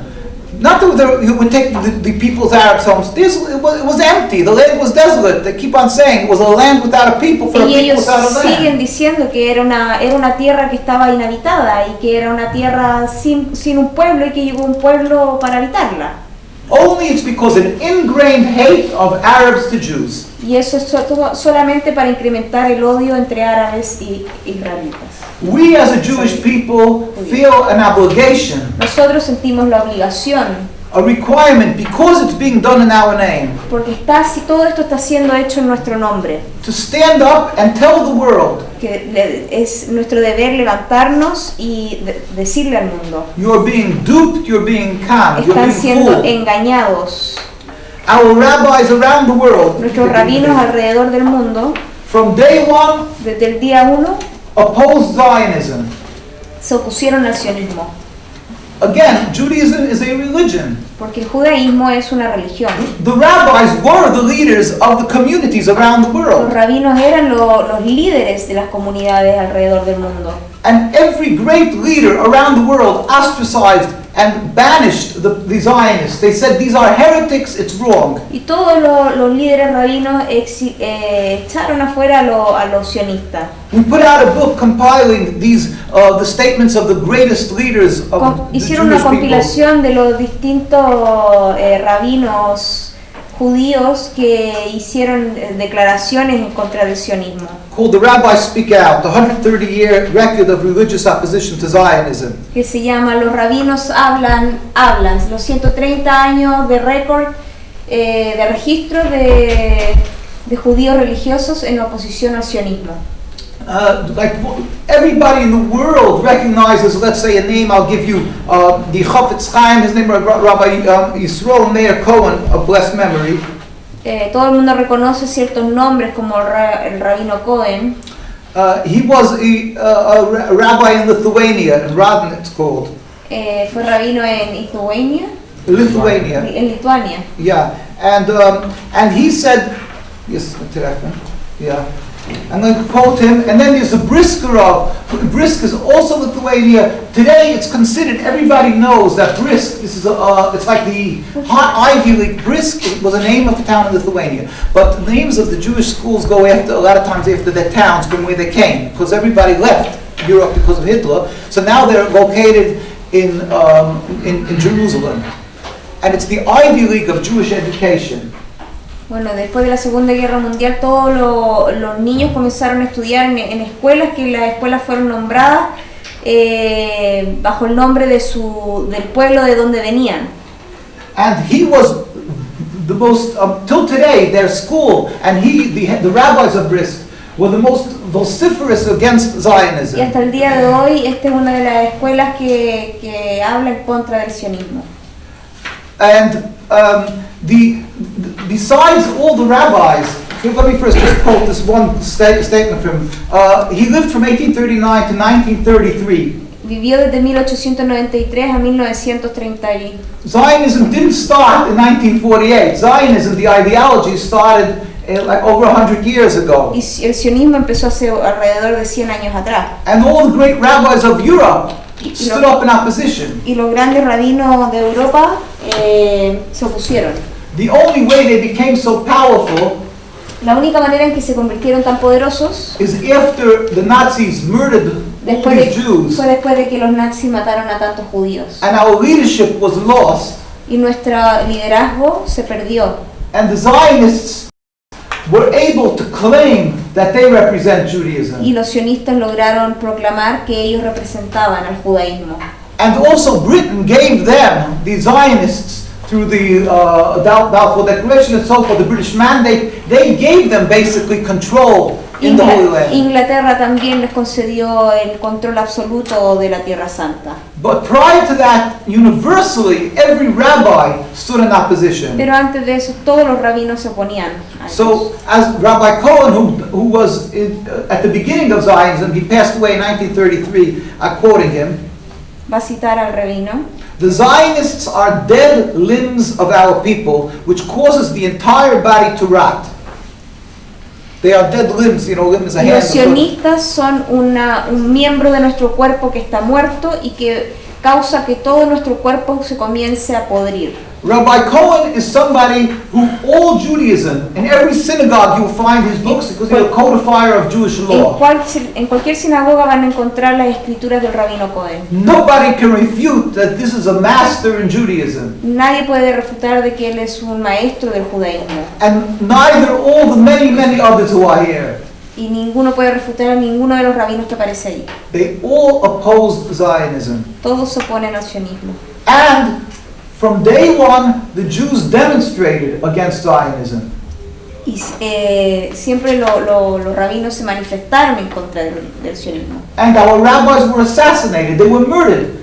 Not that we're taking the people's Arabs' homes. It was empty. The land was desolate. They keep on saying it was a land without a people for a Y people ellos without a land. siguen diciendo que era una tierra que estaba inhabitada y que era una tierra sin un pueblo y que llegó un pueblo para habitarla. Only it's because an ingrained hate of Arabs to Jews. Y eso es solamente para incrementar el odio entre árabes y israelitas. We as a Jewish people feel an obligation, Nosotros sentimos la obligación, a requirement, because it's being done in our name, porque todo esto está siendo hecho en nuestro nombre, to stand up and tell the world, que es nuestro deber levantarnos y decirle al mundo. you're being duped, you're being conned, you're Están being siendo fooled. engañados. Our rabbis around the world, Nuestros rabinos alrededor del mundo, from day one, desde el día 1, opposed Zionism. se opusieron al sionismo, Again, Judaism is a religion. porque el judaísmo es una religión. The rabbis were the leaders of the communities around the Los world. rabinos eran los líderes de las comunidades alrededor del mundo. And every great leader around the world ostracized and banished the Zionists. They said, these are heretics, it's wrong. Y todos los líderes rabinos echaron afuera a los sionistas. We put out a book compiling these, the statements of the greatest leaders of the Hicieron una Jewish people. compilación de los distintos rabinos judíos que hicieron declaraciones en contra del sionismo. Called The Rabbis Speak Out, the 130-year record of religious opposition to Zionism. Que se llama Los rabinos hablan, los 130 años de récord, de registro de judíos religiosos en oposición al sionismo. like everybody in the world recognizes, let's say a name, I'll give you the Chafetz Chaim, his name was Rabbi Yisroel Meir Cohen of blessed memory. Todo el mundo reconoce ciertos nombres como el rabino Cohen. He was a rabbi in Lithuania, in Radin it's called. Fue rabino en Lithuania. Lithuania. En Lituania. Yeah, and he said, yes, yeah. I'm going to quote him, and then there's the Briskerov. Brisk is also Lithuania. Today it's considered, everybody knows that Brisk, this is it's like the Ivy League. Brisk was a name of a town in Lithuania. But the names of the Jewish schools go after, a lot of times after their towns from where they came, because everybody left Europe because of Hitler. So now they're located in Jerusalem. And it's the Ivy League of Jewish education. Bueno, después de la Segunda Guerra Mundial todos los niños comenzaron a estudiar en escuelas, que las escuelas fueron nombradas bajo el nombre del pueblo de donde venían. And he was the most, till today, their school, and the rabbis of Brisk were the most vociferous against Zionism. Y hasta el día de hoy, esta es una de las escuelas que habla en contra del sionismo. And besides all the rabbis, let me first just quote this one statement from him. He lived from 1839 to 1933. Vivió desde 1893 a 1930. Zionism didn't start in 1948. Zionism, the ideology, started like over 100 years ago. Y el sionismo empezó hace alrededor de 100 años atrás. And all the great rabbis of Europe stood up in opposition. Y los grandes rabinos de Europa se opusieron. The only way they became so powerful La única manera en que se convirtieron tan poderosos is after the Nazis murdered all these Jews, fue después de que los nazis mataron a tantos judíos. and our leadership was lost, Y nuestro liderazgo se perdió. and the Zionists were able to claim that they represent Judaism. Y los sionistas lograron proclamar que ellos representaban al judaísmo. And also Britain gave them, the Zionists, through the Balfour Declaration and so forth, the British Mandate, they gave them basically control in the Holy Land. Inglaterra también les concedió el control absoluto de la Tierra Santa. But prior to that, universally, every rabbi stood in opposition. Pero antes de eso, todos los rabinos se oponían a ellos. So, as Rabbi Cohen, who was at the beginning of Zionism, he passed away in 1933, quoting him, Va a citar al rabino. the Zionists are dead limbs of our people, which causes the entire body to rot. They are dead limbs, limbs, a hand, Los a foot. sionistas son un miembro de nuestro cuerpo que está muerto y que causa que todo nuestro cuerpo se comience a podrir. Rabbi Cohen is somebody who all Judaism, in every synagogue you'll find his books because he's a codifier of Jewish law. En cualquier sinagoga van a encontrar las escrituras del rabino Cohen. Nobody can refute that this is a master in Judaism. Nadie puede refutar de que él es un maestro del judaísmo. And neither all the many others who are here. Y ninguno puede refutar a ninguno de los rabinos que aparece ahí. They all opposed Zionism. Todos se oponen al sionismo. And from day one, the Jews demonstrated against Zionism. Y siempre los rabinos se manifestaron en contra del sionismo. And our rabbis were assassinated. They were murdered.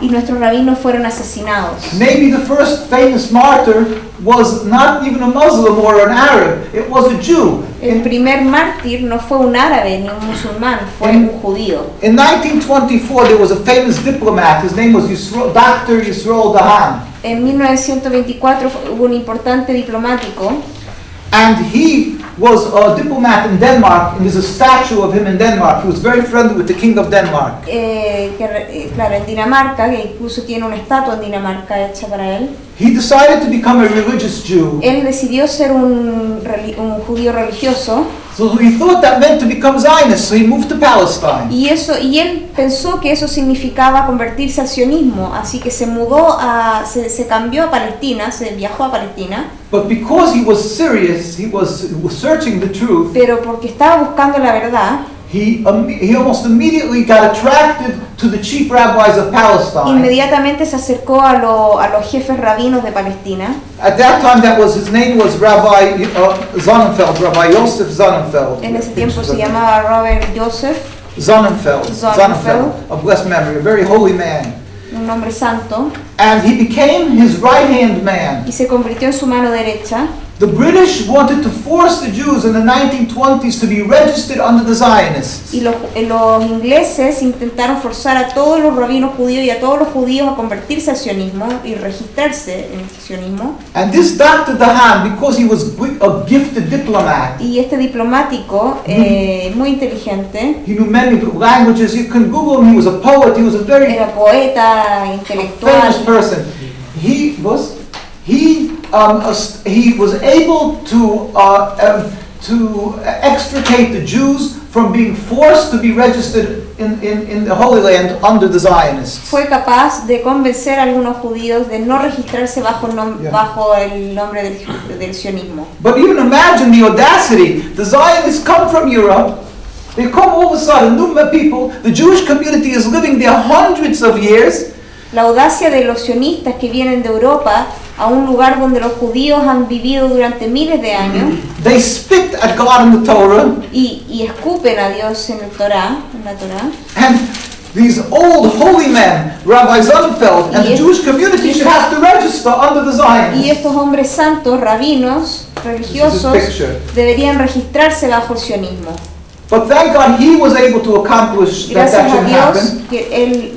Y nuestros rabinos fueron asesinados. Maybe the first famous martyr was not even a Muslim or an Arab. It was a Jew. El primer mártir no fue un árabe ni un musulmán, fue un judío. In 1924, there was a famous diplomat. His name was Dr. Yisroel Dahan. En 1924 hubo un importante diplomático. And he was a diplomat in Denmark, and there's a statue of him in Denmark. He was very friendly with the king of Denmark. Claro, en Dinamarca, que incluso tiene una estatua en Dinamarca hecha para él. He decided to become a religious Jew. Él decidió ser un judío religioso. So he thought that meant to become Zionist, so he moved to Palestine. Y él pensó que eso significaba convertirse al sionismo, así que se cambió a Palestina, se viajó a Palestina. But because he was serious, he was searching the truth. Pero porque estaba buscando la verdad, he almost immediately got attracted to the chief rabbis of Palestine. Inmediatamente se acercó a los jefes rabinos de Palestina. At that time, his name was Rabbi Sonnenfeld, Rabbi Yosef Sonnenfeld. En ese tiempo se llamaba Robert Joseph Sonnenfeld, a blessed memory, a very holy man. Un hombre santo. And he became his right-hand man. Y se convirtió en su mano derecha. The British wanted to force the Jews in the 1920s to be registered under the Zionists. Y los ingleses intentaron forzar a todos los rabinos judíos y a todos los judíos a convertirse al sionismo y registrarse en el sionismo. And this Dr. Dahan, because he was a gifted diplomat, Y este diplomático, muy inteligente, he knew many languages. You can Google him. He was a poet. He was a very era poeta, famous intelectual, person. He was able to extricate the Jews from being forced to be registered in the Holy Land under the Zionists. fue capaz de convencer a algunos judíos de no registrarse bajo el nombre del sionismo. But even imagine the audacity. The Zionists come from Europe. They come all of a sudden, new people. The Jewish community is living there hundreds of years. La audacia de los sionistas que vienen de Europa a un lugar donde los judíos han vivido durante miles de años. They spit at God in the Torah. Y escupen a Dios en la Torá. And these old holy men, Rabbi Sonnenfeld, and the Jewish community should have to register under the Zionists. Y estos hombres santos, rabinos, religiosos, deberían registrarse bajo el sionismo. But thank God he was able to accomplish that Gracias a should Dios happen. que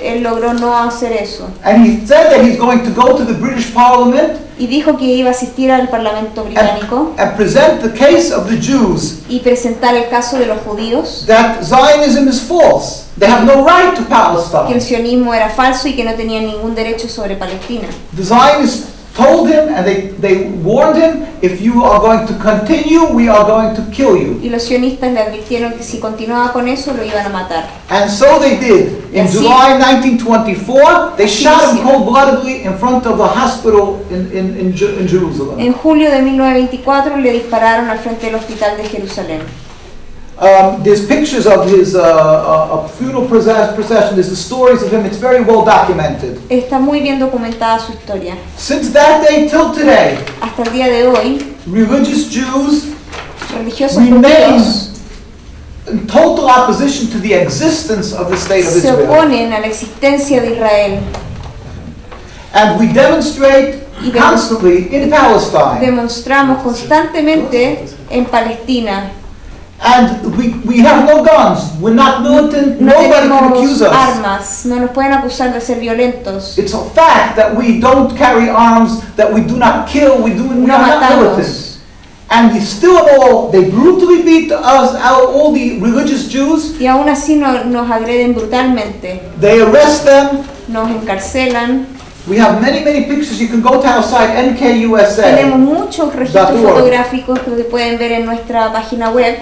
él logró no hacer eso. And he said that he's going to go to the British Parliament Y dijo que iba a asistir al Parlamento británico and present the case of the Jews y presentar el caso de los judíos, that Zionism is false. They have no right to que el Palestine. sionismo era falso y que no tenían ningún derecho sobre Palestina. The Zionists told him and they warned him, if you are going to continue, we are going to kill you. Y los sionistas le advirtieron que si continuaba con eso lo iban a matar. And so they did. In Así- July 1924, they Así shot him hicieron. cold-bloodedly in front of a hospital in Jerusalem. En julio de 1924 le dispararon al frente del hospital de Jerusalén. There's pictures of his funeral procession. There's the stories of him. It's very well documented. Está muy bien documentada su historia. Since that day till today, Hasta el día de hoy, religious Jews religiosos remain judíos in total opposition to the existence of the state of se Israel. oponen a la existencia de Israel. And we demonstrate Y constantly in Palestine. Demostramos constantemente en Palestina. And we have no guns. We're not militant. No Nobody can accuse tenemos us. armas, no nos pueden acusar de ser violentos. It's a fact that we don't carry arms, that we do not kill, we are No not matamos. militant. And we still all, they brutally beat us out, all the religious Jews. Y aún así nos agreden brutalmente, They arrest them. nos encarcelan. We have many pictures. You can go to our site, NKUSA. Tenemos muchos registros .org. fotográficos que pueden ver en nuestra página web.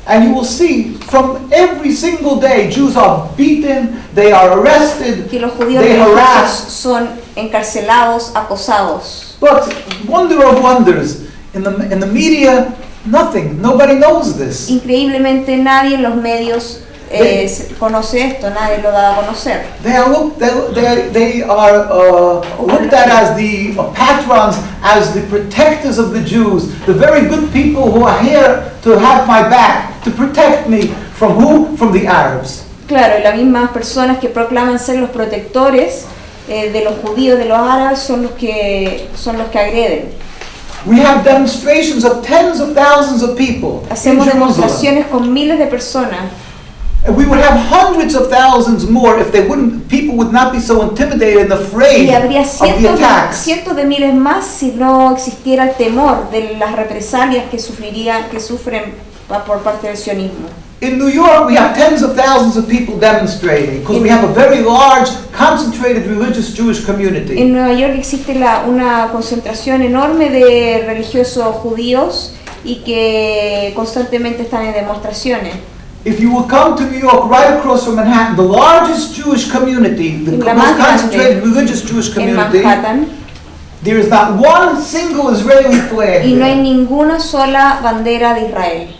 And you will see from every single day, Jews are beaten, they are arrested, Que los judíos they religiosos harassed. son encarcelados, acosados. But wonder of wonders, in the media, nothing. Nobody knows this. Increíblemente nadie en los medios conoce esto, nadie lo da a conocer. They are looked at as the patrons, as the protectors of the Jews, the very good people who are here to have my back, to protect me from who? From the Arabs. Claro, y las mismas personas que proclaman ser los protectores de los judíos, de los árabes, son los que agreden. We have demonstrations of tens of thousands of people in Hacemos Jerusalem. demostraciones con miles de personas. And we would have hundreds of thousands more if people would not be so intimidated and afraid Y habría of the attacks. cientos de miles más si no existiera el temor de las represalias que sufren por parte del sionismo. In New York, we have tens of thousands of people demonstrating because we have a very large, concentrated religious Jewish community. En Nueva York existe una concentración enorme de religiosos judíos y que constantemente están en demostraciones. If you will come to New York, right across from Manhattan, the largest Jewish community, the La most más grande concentrated religious Jewish En community, Manhattan, there is not one single Israeli flag y no hay there. ninguna sola bandera de Israel.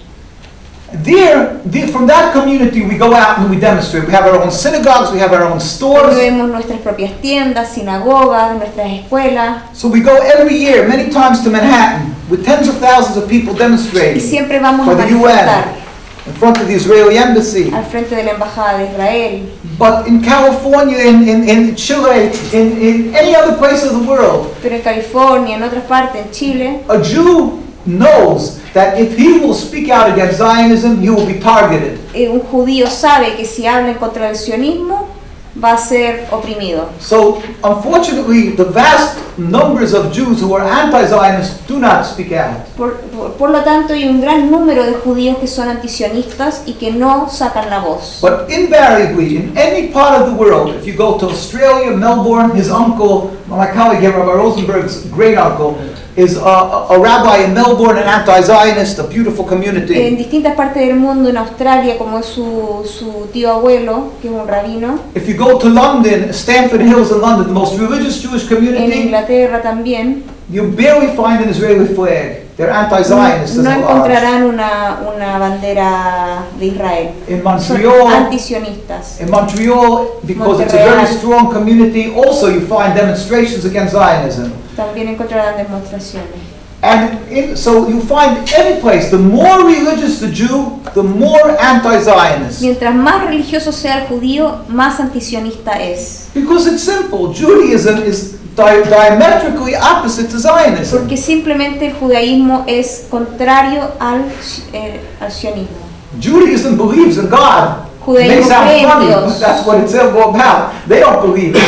From that community we go out and we demonstrate. We have our own synagogues, we have our own stores. Tenemos nuestras propias tiendas, sinagogas, nuestras escuelas. So we go every year, many times to Manhattan, with tens of thousands of people Y demonstrating siempre vamos for a the manifestar UN, in front of the Israeli embassy. al frente de la Embajada de Israel. But in California, in Chile, in any other place of the world, Pero en California, en otras partes, en Chile, a Jew knows that if he will speak out against Zionism, he will be targeted. un judío sabe que si habla en contra del sionismo va a ser oprimido. So, unfortunately, the vast numbers of Jews who are anti-Zionist do not speak out. Por lo tanto, hay un gran número de judíos que son antisionistas y que no sacan la voz. But invariably, in any part of the world, if you go to Australia, Melbourne, his uncle, my colleague here, Rabbi Rosenberg's great uncle, is a rabbi in Melbourne, an anti-Zionist, a beautiful community. En distintas partes del mundo, en Australia, como es su tío abuelo, que es un rabino, If you go to London, Stamford Hills in London, the most religious Jewish en community, Inglaterra también, you barely find an Israeli flag. They're anti-Zionist no as a large. encontrarán una bandera de Israel. In Son Montreal, antisionistas. in Montreal, because it's a very Montreal. strong community, also you find demonstrations against Zionism. También encontrarán demostraciones. So you find any place, the more religious the Jew, the more anti-Zionist. Mientras más religioso sea el judío, más antisionista es. Because it's simple, Judaism is diametrically opposite to Zionism. Porque simplemente el judaísmo es contrario al sionismo. Judaism believes in God. It may Judaísmo sound cree en funny, but Dios. that's what it's all about. They don't believe it.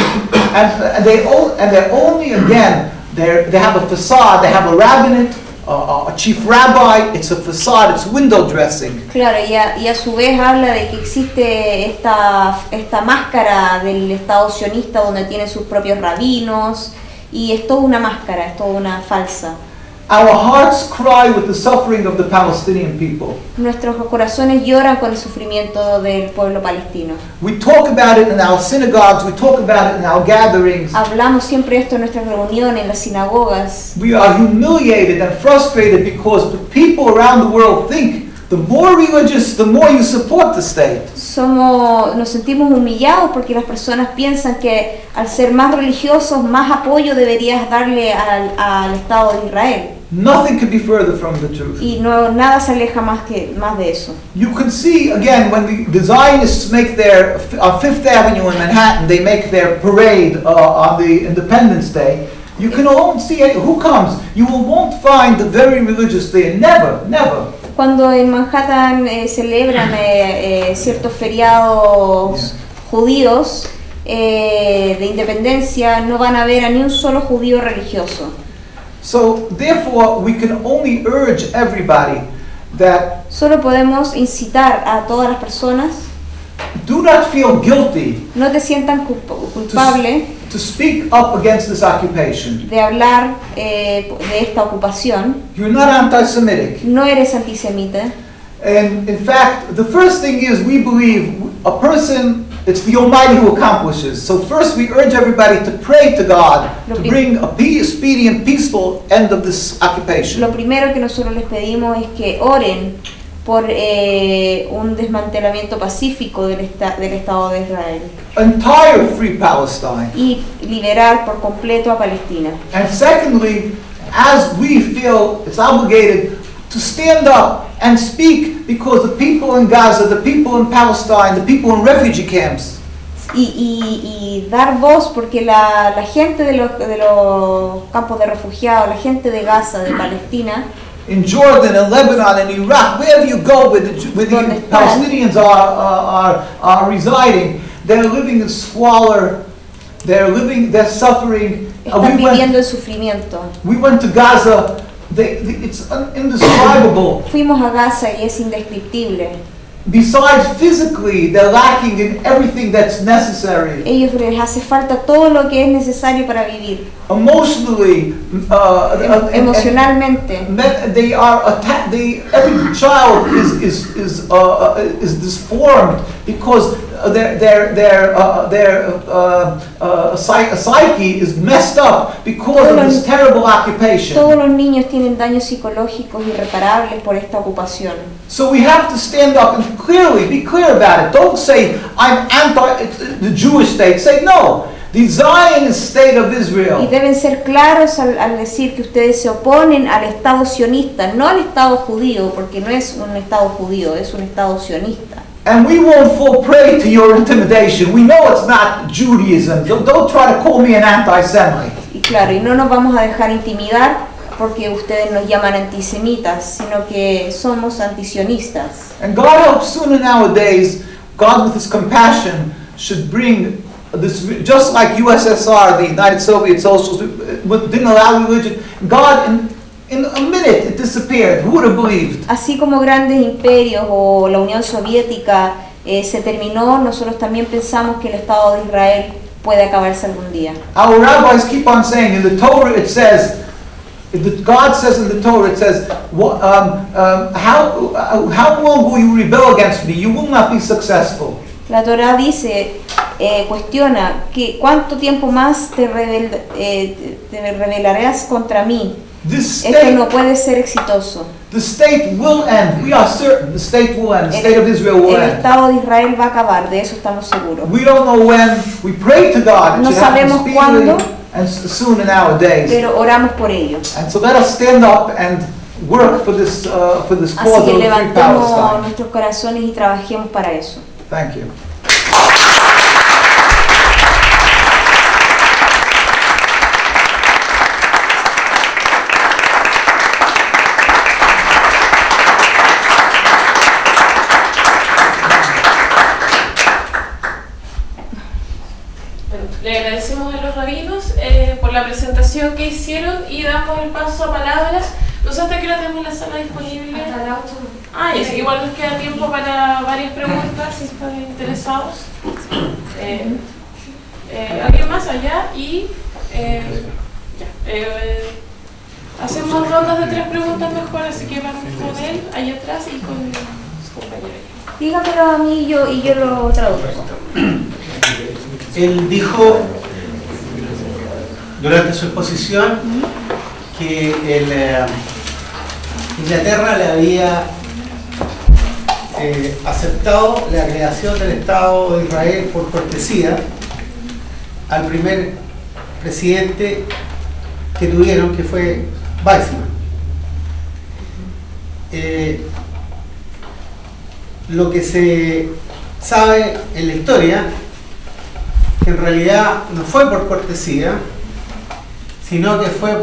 And they're only, again, they have a facade, they have a rabbinate, a chief rabbi, it's a facade, it's window dressing. Claro, y a su vez habla de que existe esta máscara del Estado sionista donde tiene sus propios rabinos, y es toda una máscara, es toda una falsa. Our hearts cry with the suffering of the Palestinian people. Nuestros corazones lloran con el sufrimiento del pueblo palestino. We talk about it in our synagogues, we talk about it in our gatherings. Hablamos siempre esto en nuestras reuniones, en las sinagogas. We are humiliated and frustrated because the people around the world think the more religious, the more you support the state. Nos sentimos humillados porque las personas piensan que al ser más religiosos, más apoyo deberías darle al Estado de Israel. Nothing could be further from the truth. Y nada se aleja más de eso. You can see again when the Zionists make their on Fifth Avenue in Manhattan, they make their parade on the Independence Day. You can all see who comes. You won't find the very religious there. Never, never. Cuando en Manhattan celebran ciertos feriados judíos de independencia, no van a ver a ni un solo judío religioso. So therefore, we can only urge everybody that Solo podemos incitar a todas las personas, do not feel guilty no te sientan culpable to speak up against this occupation. de hablar de esta ocupación. You're not anti-Semitic. No eres antisemita. And in fact, the first thing is we believe a person, it's the Almighty who accomplishes. So first we urge everybody to pray to God to bring a speedy and peaceful end of this occupation. Lo primero que nosotros les pedimos es que oren por un desmantelamiento pacífico del Estado de Israel Entire free Palestine. y liberar por completo a Palestina. And secondly, as we feel it's obligated to stand up and speak because the people in Gaza, the people in Palestine, the people in refugee camps, Y dar voz porque la gente de los campos de refugiados, la gente de Gaza, de Palestina, in Jordan, in Lebanon, in Iraq, wherever you go where the Palestinians are residing, they're living in squalor, they're suffering. están viviendo el sufrimiento. We went to Gaza, it's indescribable. Fuimos a Gaza y es indescriptible. Besides physically, they're lacking in everything that's necessary. Ellos les hace falta todo lo que es necesario para vivir. Emotionally, Emocionalmente. they are attacked. Every child is disformed because psyche is messed up because of this terrible occupation. Todos los niños tienen daños psicológicos irreparables por esta ocupación. So we have to stand up and clearly be clear about it. Don't say, I'm anti the Jewish state. Say, no, the Zionist state of Y Israel. deben ser claros al decir que ustedes se oponen al Estado sionista, no al Estado judío, porque no es un Estado judío, es un Estado sionista. And we won't fall prey to your intimidation. We know it's not Judaism. Don't try to call me an anti-Semite. Y claro, y no nos vamos a dejar intimidar porque ustedes nos llaman antisemitas, sino que somos antisionistas. And God helps sooner nowadays, God with His compassion should bring this, just like USSR, the United Soviet Socialists, didn't allow religion. God, in a minute, it disappeared. Who would have believed? Así como grandes imperios o la Unión Soviética se terminó, nosotros también pensamos que el Estado de Israel puede acabarse algún día. Our rabbis keep on saying, in the Torah it says, God says in the Torah, it says, how long will you rebel against me? You will not be successful. La Torá dice, cuestiona, que ¿cuánto tiempo más te rebelarás contra mí? Esto no puede ser exitoso. The state will end. We are certain the state will end. The state of Israel will El end. Estado de Israel va a acabar, de eso estamos seguros. We don't know when. We pray to God. It No should happen sabemos speedily cuándo, and soon in our days. pero oramos por ello. And so let us stand up and work for this cause Así of que free levantemos Palestine. nuestros corazones y trabajemos para eso. Thank you. Le agradecemos a los rabinos por la presentación que hicieron y damos el paso a palabras. No sé hasta qué hora tenemos la sala disponible. Hasta las 8. Ah, y así que igual nos queda tiempo para varias preguntas si están interesados. ¿Alguien más allá? Y hacemos rondas de 3 preguntas mejor, así que vamos con él allá atrás y con su compañero. Dígamelo a mí y yo lo traduzco. Él dijo durante su exposición que Inglaterra le había aceptado la creación del Estado de Israel por cortesía al primer presidente que tuvieron, que fue Weizmann. Lo que se sabe en la historia, que en realidad no fue por cortesía, sino que fue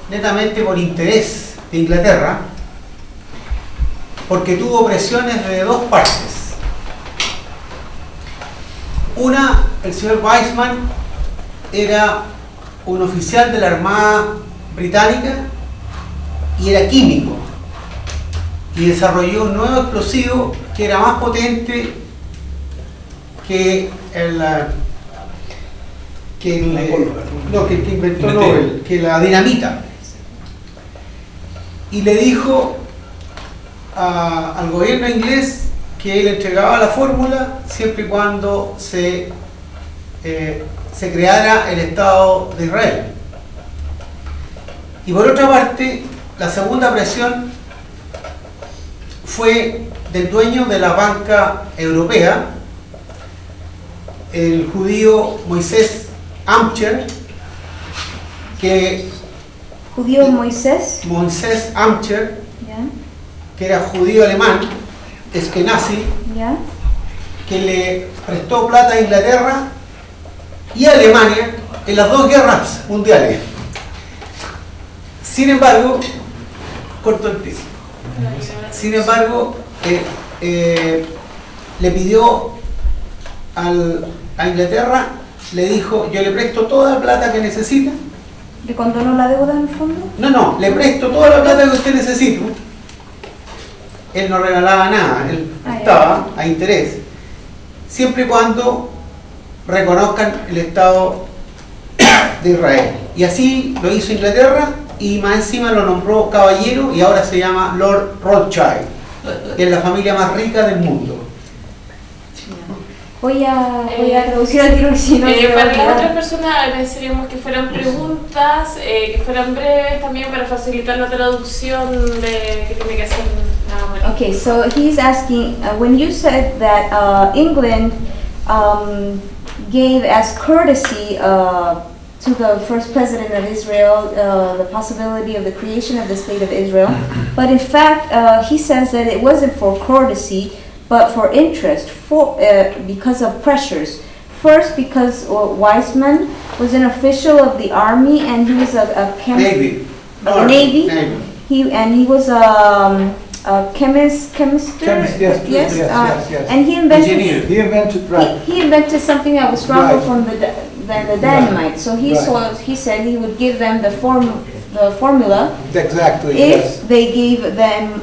netamente por interés de Inglaterra, porque tuvo presiones de dos partes. Una, el señor Weizmann era un oficial de la Armada Británica y era químico, y desarrolló un nuevo explosivo que era más potente que el que inventó Nobel, que la dinamita. Y le dijo al gobierno inglés que él entregaba la fórmula siempre y cuando se creara el Estado de Israel. Y por otra parte, la segunda presión fue del dueño de la banca europea, el judío Moisés Amcher, Moisés Amcher, ¿Ya? que era judío alemán, eskenazi, ¿Ya? que le prestó plata a Inglaterra y a Alemania en las dos guerras mundiales. Sin embargo, corto el piso. Sin embargo, le pidió a Inglaterra, le dijo, yo le presto toda la plata que necesita. ¿Le condonó la deuda en el fondo? No, le presto toda la plata que usted necesita. Él no regalaba nada, él estaba a interés, siempre y cuando reconozcan el Estado de Israel. Y así lo hizo Inglaterra, y más encima lo nombró caballero, y ahora se llama Lord Rothschild, que es la familia más rica del mundo. Voy a traducir al tiro, si no se va a Para las olvidar. otras personas agradeceríamos que fueran preguntas, que fueran breves también para facilitar la traducción que tiene que hacer nada más. Okay, so he's asking, when you said that England gave as courtesy to the first president of Israel the possibility of the creation of the state of Israel, but in fact he says that it wasn't for courtesy, but for interest, because of pressures. First, because Weizmann was an official of the army and he was a Navy. The Navy. Navy. He was a chemist, yes, and he invented Engineer. He invented, right. he invented something that was stronger Right. than the dynamite. So he Right. he said he would give them the formula Exactly, if yes. they gave them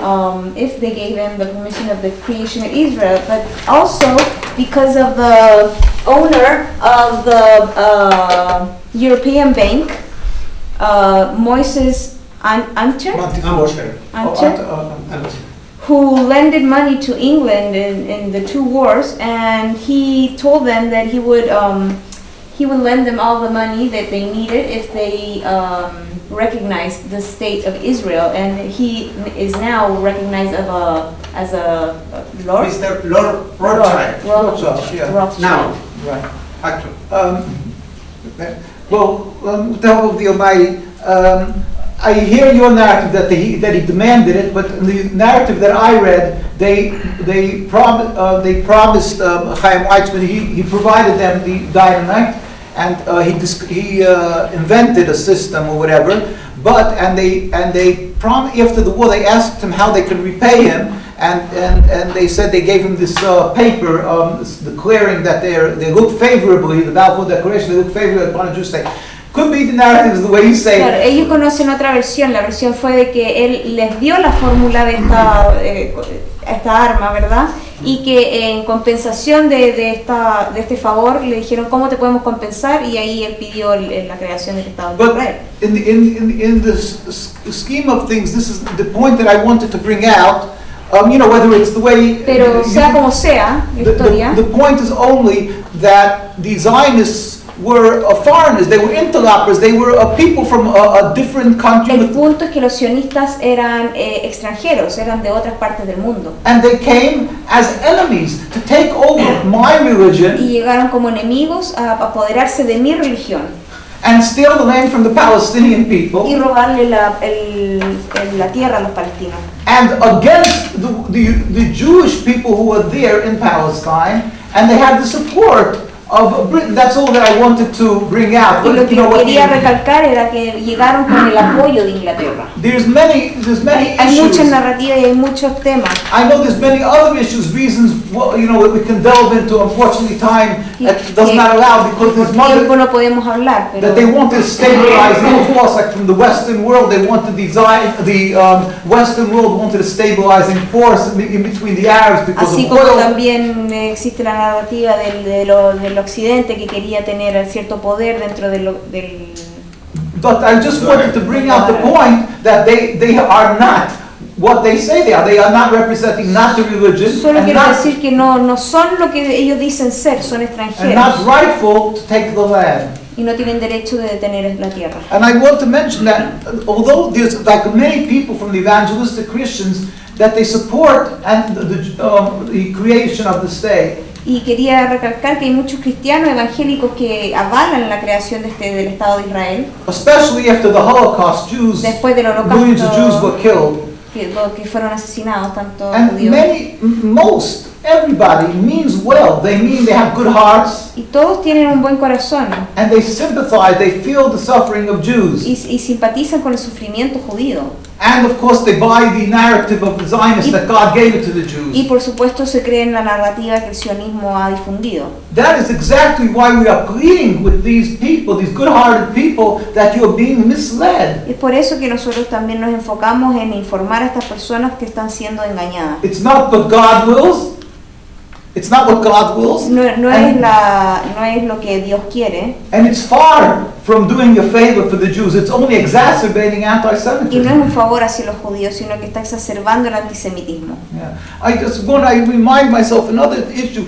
the permission of the creation of Israel, but also because of the owner of the European Bank, Moises Ancher, Montefiore. Ancher, who lended money to England in the two wars, and he told them that he would lend them all the money that they needed if they recognized the state of Israel, and he is now recognized as a lord. Mr. Lord Rothschild. Rothschild, yeah. Rothschild. Now, Right. actually. With the help of the Almighty, I hear your narrative that he demanded it, but in the narrative that I read, they promised Chaim Weizmann, he provided them the dynamite, and he invented a system or whatever. After the war, they asked him how they could repay him, and they said they gave him this paper declaring that they look favorably, the Balfour Declaration, they look favorably upon a Jewish state. Could be the narrative is the way you say Claro, it. ellos conocen otra versión. La versión fue de que él les dio la fórmula de esta arma, ¿verdad? Y que en compensación de este favor le dijeron cómo te podemos compensar, y ahí él pidió la creación del Estado de But Israel. in the scheme of things, this is the point that I wanted to bring out. Whether it's the way. Pero sea como sea, la historia. The point is only that the Zionists were foreigners, they were interlopers, they were people from a different country. El punto es que los sionistas eran extranjeros, eran de otras partes del mundo. And they came as enemies to take over my religion Y llegaron como enemigos a apoderarse de mi religión and steal the land from the Palestinian y people robarle la tierra a los palestinos. and against the Jewish people who were there in Palestine, and they had the support of Britain. That's all that I wanted to bring out. Y lo que You know what quería the- recalcar era que llegaron con el apoyo de Inglaterra. There's many Hay muchas issues. narrativas y hay muchos temas. I know there's many other issues, reasons, that we can delve into. Unfortunately, time does not allow, because there's Por tiempo mother no podemos hablar, pero that they want to stabilize the force, like from the Western world, they want to design the Western world wanted a stabilizing force in between the Arabs because así of como oil. también existe la narrativa del occidente que quería tener cierto poder dentro del But I just wanted to bring out the point that they are not what they say they are. They are not representing not the religion Solo and quiero not, decir que no son lo que ellos dicen ser, son and not extranjeros rightful to take the land. y no tienen derecho de detener la tierra. And I want to mention that although there's like many people from the evangelistic Christians that they support and the creation of the state, Y quería recalcar que hay muchos cristianos evangélicos que avalan la creación del Estado de Israel, especially after the Holocaust, después del millions of Jews holocausto, were killed. que fueron asesinados, tanto And judíos. everybody means well. They have good hearts, Y todos tienen un buen corazón and they sympathize, they feel the suffering of Jews. y simpatizan con el sufrimiento judío. And of course they buy the narrative of the Zionists that God gave it to the Jews. Y por supuesto se cree en la narrativa que el sionismo ha difundido. That is exactly why we are pleading with these people, these good-hearted people, that you are being misled. Es por eso que nosotros también nos enfocamos en informar a estas personas que están siendo engañadas. It's not what God wills, It's not what God wills. no And- es lo que Dios quiere. And it's far from doing a favor for the Jews. It's only exacerbating Y no anti-Semitism. es un favor hacia los judíos, sino que está exacerbando el antisemitismo. Yeah. I remind myself another issue,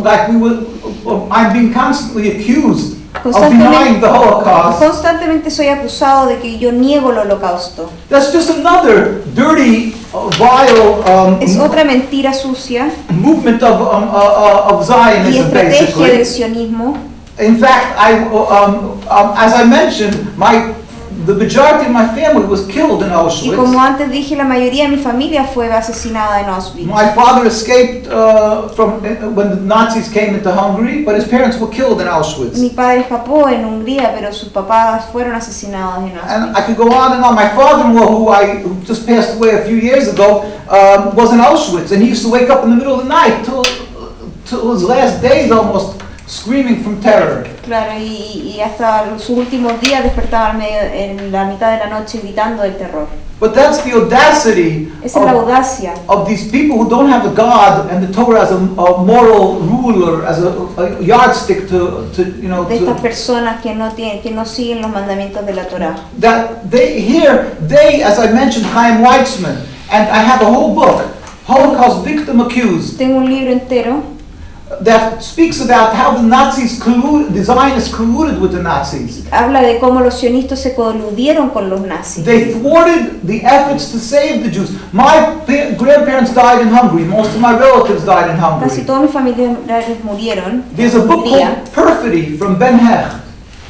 like I'm being constantly accused of denying the Holocaust. Constantemente soy acusado de que yo niego el holocausto. That's just another dirty, vile Es otra mentira sucia movement of y Zionism, estrategia del basically. sionismo. In fact, as I mentioned, the majority of my family was killed in Y Auschwitz. como antes dije, la mayoría de mi familia fue asesinada en Auschwitz. My father escaped when the Nazis came into Hungary, but his parents were killed in Auschwitz. Mi padre escapó en Hungría, pero sus papás fueron asesinados en Auschwitz. And I could go on and on. My father-in-law, who just passed away a few years ago, was in Auschwitz, and he used to wake up in the middle of the night till his last days almost, screaming from terror. Claro, y hasta sus últimos días despertaba en la mitad de la noche gritando del terror. But that's the audacity Esa es la audacia of these people who don't have a God and the Torah as a moral ruler, as a yardstick to de estas personas que no siguen los mandamientos de la Torá. that they, as I mentioned, Chaim Weitzman, and I have a whole book, Holocaust Victim Accused, Tengo un libro entero that speaks about how the Zionists colluded with the Nazis. habla de cómo los sionistas se coludieron con los nazis. They thwarted the efforts to save the Jews. My grandparents died in Hungary. Most of my relatives died in Casi Hungary. todos mis familiares murieron There's a en book Hungría. called Perfidy from Ben Hecht.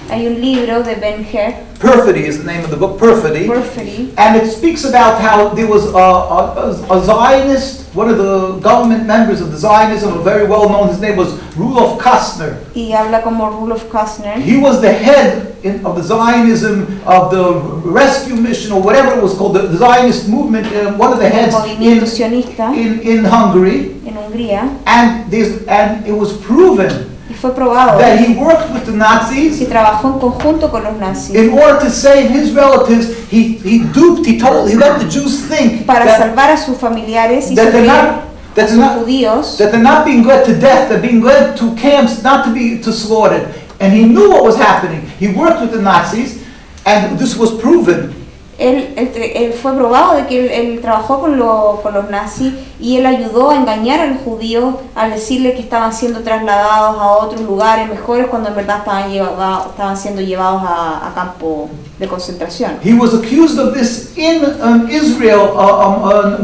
Hay un libro de Ben Hecht, Perfidy is the name of the book, Perfidy. Porphyry, And it speaks about how there was a Zionist, one of the government members of the Zionism, very well known, his name was Rudolf Kastner. y habla como Rudolf Kastner. He was the head of the Zionism, of the rescue mission, or whatever it was called, the Zionist movement, one of the heads Movimiento sionista in Hungary. en Hungría, And it was proven y fue probado that he worked with the Nazis. que trabajó en conjunto con los nazis In order to save his relatives, he let the Jews think para that salvar a sus familiares y they're a not sus judíos, that they're not being led to death, they're being led to camps not to slaughtered. And he knew what was happening. He worked with the Nazis, and this was proven. Él fue probado de que él trabajó con los nazis y él ayudó a engañar a los judíos al decirle que estaban siendo trasladados a otros lugares mejores cuando en verdad estaban siendo llevados a campo de concentración. He was accused of this in Israel.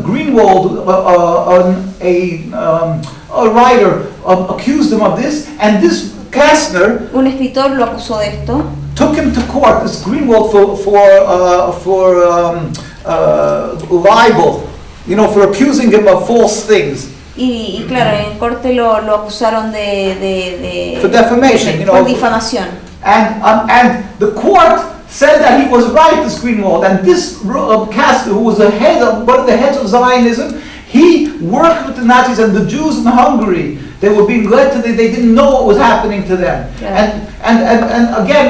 Greenwald, a writer, accused him of this, and this Kastner Un escritor lo acusó de esto took him to court, this Greenwald, for libel, for accusing him of false things. y claro, en corte lo acusaron For defamation, por difamación. And the court said that he was right, this Greenwald, and this Kastner, who was one of the heads of Zionism, he worked with the Nazis and the Jews in Hungary. They were being led to, they didn't know what was happening to them. Yeah. And again,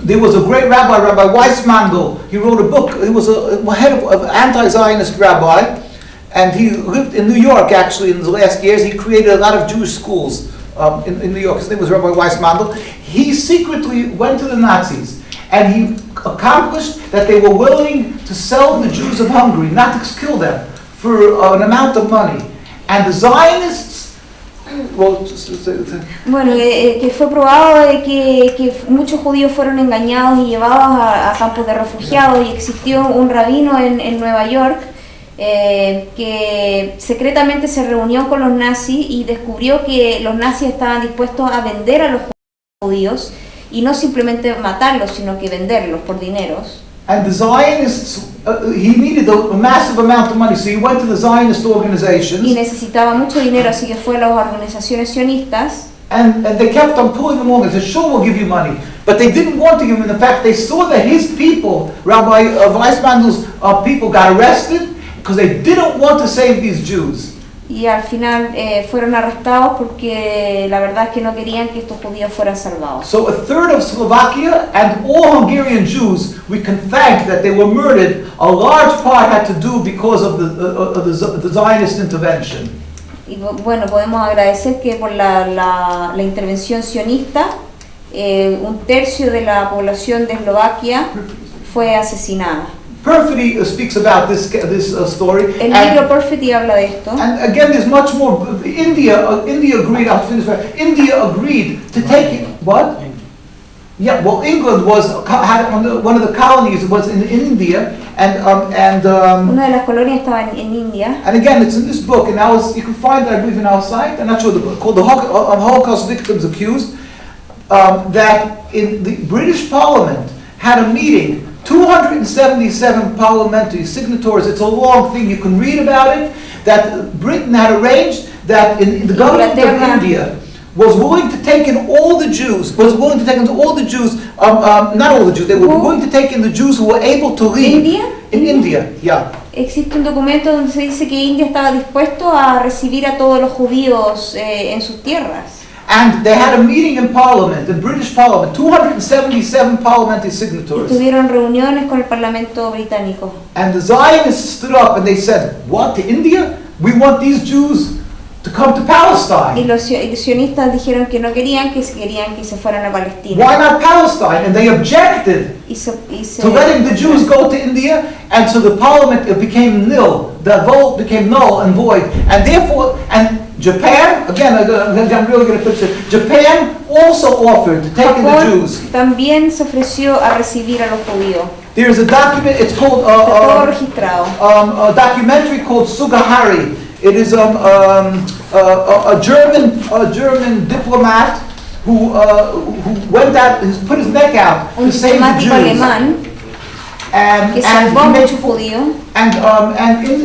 there was a great rabbi, Rabbi Weissmandl. He wrote a book. He was a head of anti-Zionist rabbi, and he lived in New York actually in the last years. He created a lot of Jewish schools in New York. His name was Rabbi Weissmandl. He secretly went to the Nazis, and he accomplished that they were willing to sell the Jews of Hungary, not to kill them, for an amount of money. And the Zionists, Bueno, que fue probado de que muchos judíos fueron engañados y llevados a campos de refugiados, y existió un rabino en Nueva York que secretamente se reunió con los nazis y descubrió que los nazis estaban dispuestos a vender a los judíos y no simplemente matarlos, sino que venderlos por dineros. And the Zionists, he needed a massive amount of money, so he went to the Zionist Y organizations, necesitaba mucho dinero, así que fue a las organizaciones sionistas and they kept on pulling him along and said, sure, we'll give you money. But they didn't want to give him. In fact, they saw that his people, Rabbi Weissmandl's people, got arrested because they didn't want to save these Jews. y al final fueron arrestados porque la verdad es que no querían que estos judíos fueran salvados. So a third of Slovakia and all Hungarian Jews, we can thank that they were murdered. A large part had to do because of the Zionist intervention. Y bueno, podemos agradecer que por la intervención sionista, un tercio de la población de Eslovaquia fue asesinada. Perfidy speaks about this story. El libro Perfidy habla de esto. And again, there's much more. India agreed. I'll finish. India agreed to take it. What? Yeah. Well, England had one of the colonies was in India, Una de las colonias estaba en India. And again, it's in this book, and you can find it, I believe, in our site. I'm not sure the book called "The Holocaust Victims Accused." That in the British Parliament had a meeting. 277 parliamentary signatories. It's a long thing. You can read about it. That Britain had arranged that in the government of India was willing to take in all the Jews. Not all the Jews. They were willing to take in the Jews who were able to leave. India? In India, yeah. Existe un documento donde se dice que India estaba dispuesto a recibir a todos los judíos en sus tierras. And they had a meeting in Parliament, the British Parliament, 277 parliamentary signatories. Tuvieron reuniones con el Parlamento británico. And the Zionists stood up and they said, "What, to India? We want these Jews to come to Palestine." Y los sionistas dijeron que no querían que se fueran a Palestina. Why not Palestine? And they objected to letting the Jews go to India, and so the Parliament became nil. The vote became null and void, and therefore, Japan, again, I'm really going to fix it. Japan also offered to take in the Jews. También se ofreció a recibir a los judíos. There's a document. It's called todo registrado. A documentary called Sugihari. It is a German diplomat who went out, put his neck out to save the Jews. Alemán que salvó a muchos judíos.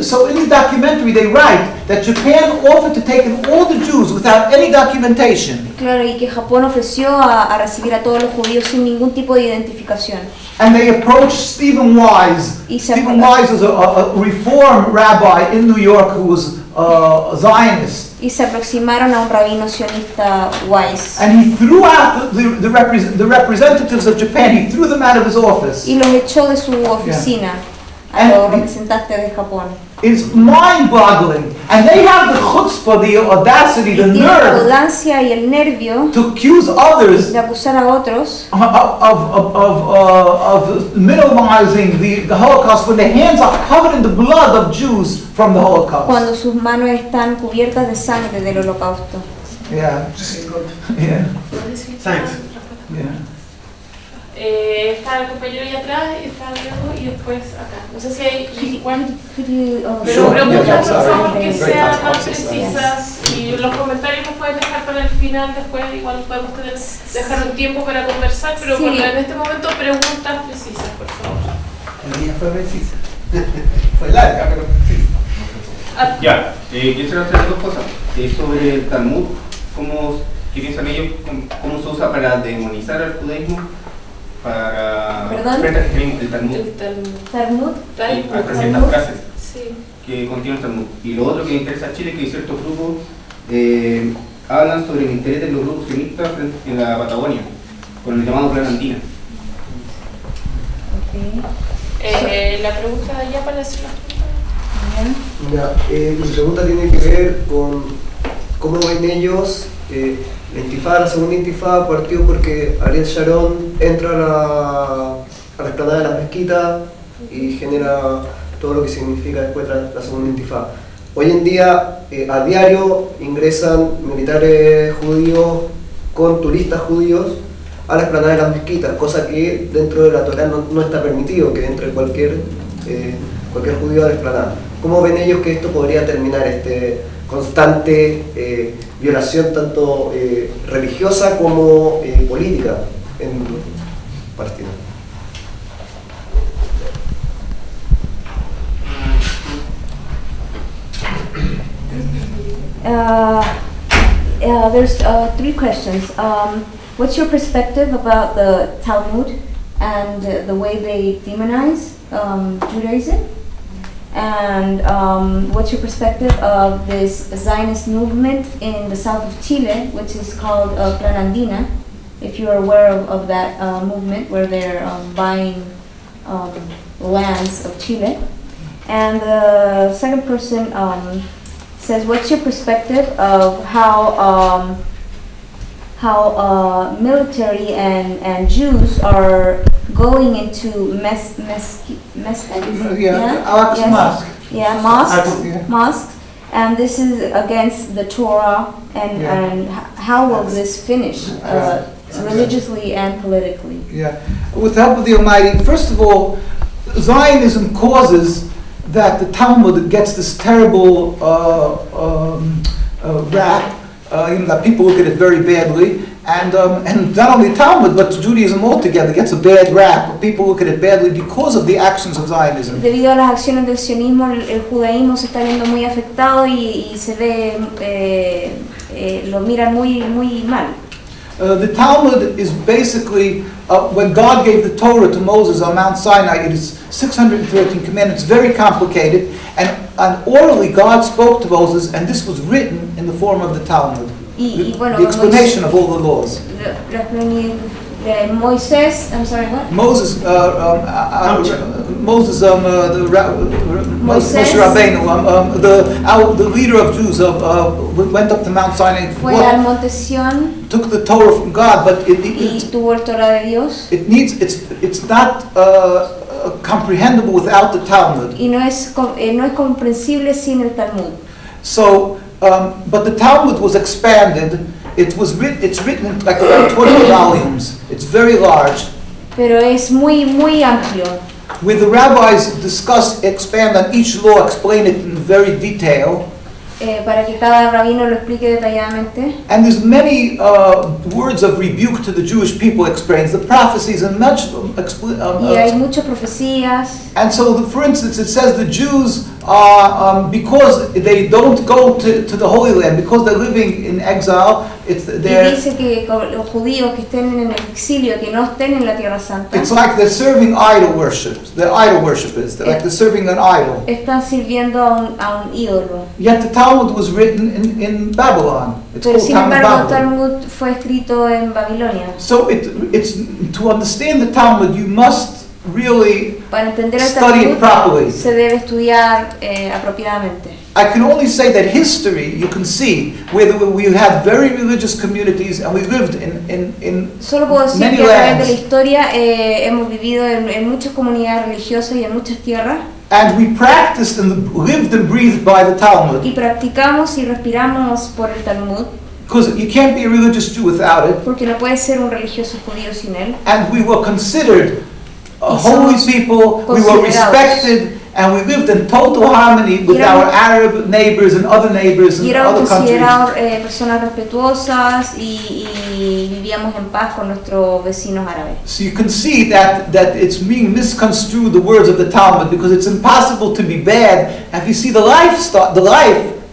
So in the documentary they write that Japan offered to take in all the Jews without any documentation. Claro, y que Japón ofreció a recibir a todos los judíos sin ningún tipo de identificación. And they approached Stephen Wise. Stephen Wise was a Reform rabbi in New York who was a Zionist. Y se aproximaron a un rabino sionista Wise. And he threw out the representatives of Japan. He threw them out of his office. Y los echó de su oficina a los representantes de Japón. It's mind-boggling, and they have the chutzpah, the audacity, the nerve, la audacia y el nervio to accuse others de acusar a otros of minimizing the Holocaust when their hands are covered in the blood of Jews from the Holocaust. Cuando sus manos están cubiertas de sangre del Holocausto. Yeah. Yeah. Thanks. Yeah. Está el compañero allá atrás, está Diego y después acá. No sé si hay pero preguntas por favor que sean más precisas y los comentarios los pueden dejar para el final, después igual podemos dejar un tiempo para conversar, pero sí. En este momento preguntas precisas, por favor. La mía fue precisa. Fue larga, pero precisa. Ya, quisiera hacer dos cosas. Sobre el Talmud, ¿qué piensan ellos? ¿Cómo se usa para demonizar al judaísmo? ¿Perdón? El Talmud. ¿Talmud? Hasta ciertas frases sí. que contiene el Talmud. Y lo otro que me interesa a Chile es que ciertos grupos hablan sobre el interés de los grupos sionistas en la Patagonia, con el llamado Plan Andina. Okay. La pregunta de allá para hacer mi pregunta tiene que ver con cómo ven ellos la intifada, la segunda intifada partió porque Ariel Sharon entra a la explanada de las mezquitas y genera todo lo que significa después la segunda intifada. Hoy en día, a diario, ingresan militares judíos con turistas judíos a la explanada de las mezquitas, cosa que dentro de la Torá no está permitido, que entre cualquier judío a la explanada. ¿Cómo ven ellos que esto podría terminar, constante violación tanto religiosa como política en Palestina? There's three questions. What's your perspective about the Talmud and the way they demonize Judaism? And what's your perspective of this Zionist movement in the south of Chile, which is called Plan Andina, if you're aware of that movement where they're buying lands of Chile? And the second person says, what's your perspective of how military and Jews are going into mosques? Yeah, Mosques, and this is against the Torah, and how will this finish religiously and politically? Yeah, with the help of the Almighty, first of all, Zionism causes that the Talmud gets this terrible rap, that people look at it very badly, and not only Talmud, but Judaism altogether gets a bad rap. People look at it badly because of the actions of Zionism. Debido a las acciones del sionismo, el judaísmo se está viendo muy afectado y se ve, lo miran muy mal. The Talmud is basically, when God gave the Torah to Moses on Mount Sinai, it is 613 commandments, very complicated, and orally God spoke to Moses, and this was written in the form of the Talmud, the explanation of all the laws. Moisés, I'm sorry, what? Moses, Moses, Moshe Rabbeinu, the leader of Jews, went up to Mount Sinai. Fue al Monte Sión, took the Torah from God, but y tuvo el Torah de Dios. It's not comprehensible without the Talmud. Y no es comprensible sin el Talmud. So, but the Talmud was expanded. It's written in like about 20 volumes. It's very large. Pero es muy amplio. Where the rabbis expand on each law, explain it in very detail. Para que cada rabino lo explique detalladamente. And there's many words of rebuke to the Jewish people explains, the prophecies and much. Y hay muchas profecías. And so, for instance, it says the Jews because they don't go to the Holy Land, because they're living in exile. Y dice que los judíos que estén en el exilio, que no estén en la Tierra Santa. It's like they're serving idol worship. They're idol worshippers. Like they're serving an idol. Están sirviendo a un ídolo. Yet the Talmud was written in Babylon. It's Pero called sin embargo, Talmud. Talmud fue escrito en Babilonia. So it's to understand the Talmud, you must really Para entender el study it properly. Talmud se debe estudiar apropiadamente. I can only say that history, you can see, where we had very religious communities and we lived in Solo puedo decir many que a través de la lands. historia hemos vivido en muchas comunidades religiosas y en muchas tierras. And we practiced and lived and breathed by the Talmud. Y practicamos y respiramos por el Talmud. Because you can't be a religious Jew without it. Porque no puedes ser un religioso judío sin él. And we were considered Y holy somos people, we were considerados. Respected, and we lived in total harmony with our Arab neighbors and other neighbors in Y éramos other countries. considerados personas respetuosas y vivíamos en paz con nuestros vecinos árabes. So you can see that it's being misconstrued, the words of the Talmud, because it's impossible to be bad. And if you see the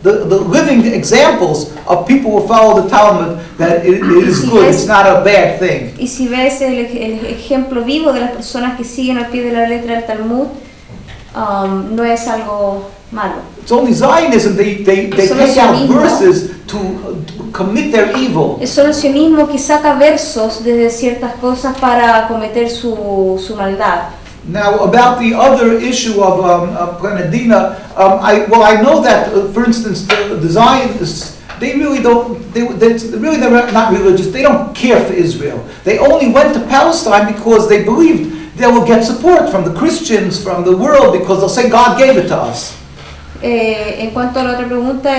living examples of people who follow the Talmud, that it is good, it's not a bad thing. Y si ves el ejemplo vivo de las personas que siguen al pie de la letra del Talmud, no es algo malo. It's only Zionism, they Solo take out sionismo. verses to commit their evil. Es solo el sionismo que saca versos desde ciertas cosas para cometer su maldad. Now, about the other issue of Planedina, I know that, for instance, the Zionists, they're not religious, they don't care for Israel. They only went to Palestine because they believed they will get support from the Christians, from the world, because they'll say God gave it to us. En cuanto a la otra pregunta,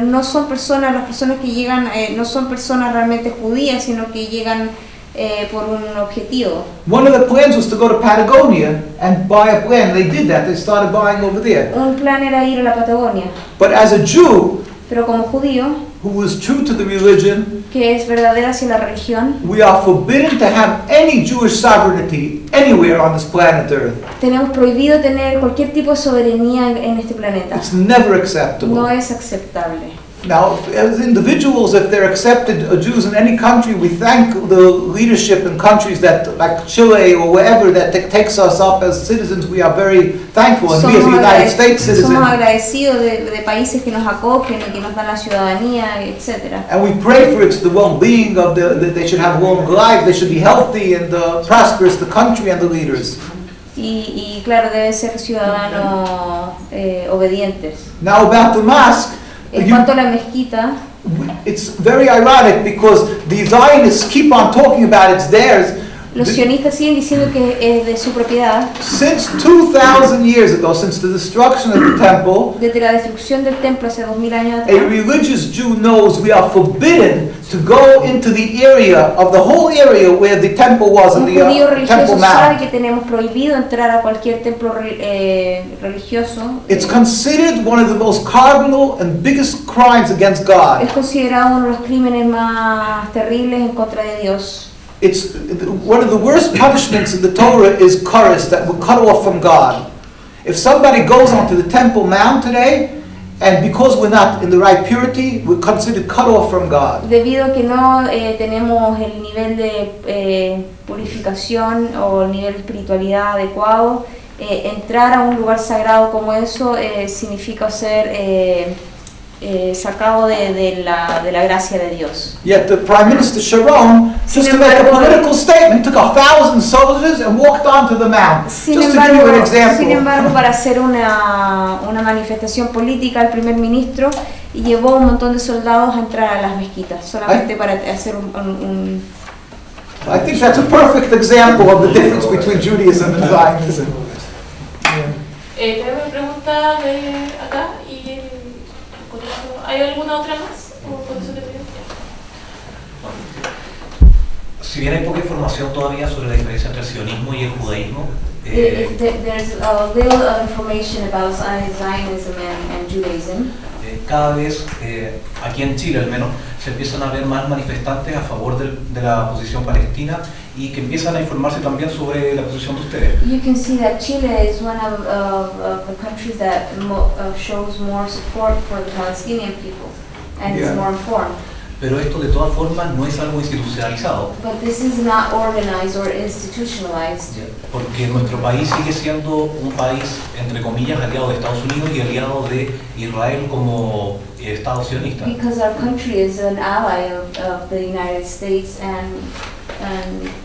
no son personas, las personas que llegan, no son personas realmente judías, sino que llegan por un objetivo. One of the plans was to go to Patagonia and buy a land. They did that. They started buying over there. Un plan era ir a la Patagonia, But as a Jew pero como judío, who was true to the religion, que es verdadera hacia la religión, we are forbidden to have any Jewish sovereignty anywhere on this planet Earth. tenemos prohibido tener cualquier tipo de soberanía en este planeta. It's never acceptable. No es aceptable. Now, as individuals, if they're accepted Jews in any country, we thank the leadership in countries that, like Chile or wherever, that takes us up as citizens. We are very thankful, and we as United States citizens. Somos agradecidos de países que nos acogen y que nos dan la ciudadanía, etc. And we pray for the well-being of they should have long lives, they should be healthy and prosperous, the country and the leaders. Y Y claro, deben ser ciudadanos obedientes. Now about the mosque, En cuanto a la mezquita, it's very ironic because the Zionists keep on talking about it's theirs. los sionistas siguen diciendo que es de su propiedad. Since 2,000 years ago, since the destruction of the temple, Desde la destrucción del templo hace 2000 años a atrás, religious Jew knows we are forbidden to go into the area of the whole area where the temple was, un in judío the Temple religioso sabe Mount. que tenemos prohibido entrar a cualquier templo religioso. It's considered one of the most cardinal and biggest crimes against God. Es considerado uno de los crímenes más terribles en contra de Dios. It's one of the worst punishments in the Torah is curse, that will cut off from God. If somebody goes onto the Temple Mount today, and because we're not in the right purity, we're considered cut off from God. Debido a que no tenemos el nivel de purificación o el nivel de espiritualidad adecuado, entrar a un lugar sagrado como eso significa ser sacado de la gracia de Dios. Yet the Prime Minister Sharon, just to make a political statement, took 1,000 soldiers and walked onto the mount. Sin Just to give you an embargo, example. para hacer una manifestación política, el primer ministro llevó un montón de soldados a entrar a las mezquitas, solamente para hacer un I think that's a perfect example of the difference between Judaism and Zionism. Tengo una pregunta de acá y ¿hay alguna otra más? ¿O con eso te pido? Si bien hay poca información todavía sobre la diferencia entre el sionismo y el judaísmo, There's a little information about Zionism and Judaism. cada vez, aquí en Chile al menos, se empiezan a ver más manifestantes a favor de la posición palestina y que empiezan a informarse también sobre la posición de ustedes. You can see that Chile is one of the countries that shows more support for the Palestinian people and is more informed. Pero esto de todas formas no es algo institucionalizado, But this is not organized or institutionalized. porque nuestro país sigue siendo un país, entre comillas, aliado de Estados Unidos y aliado de Israel como Estado sionista. Because our country is an ally of the United States and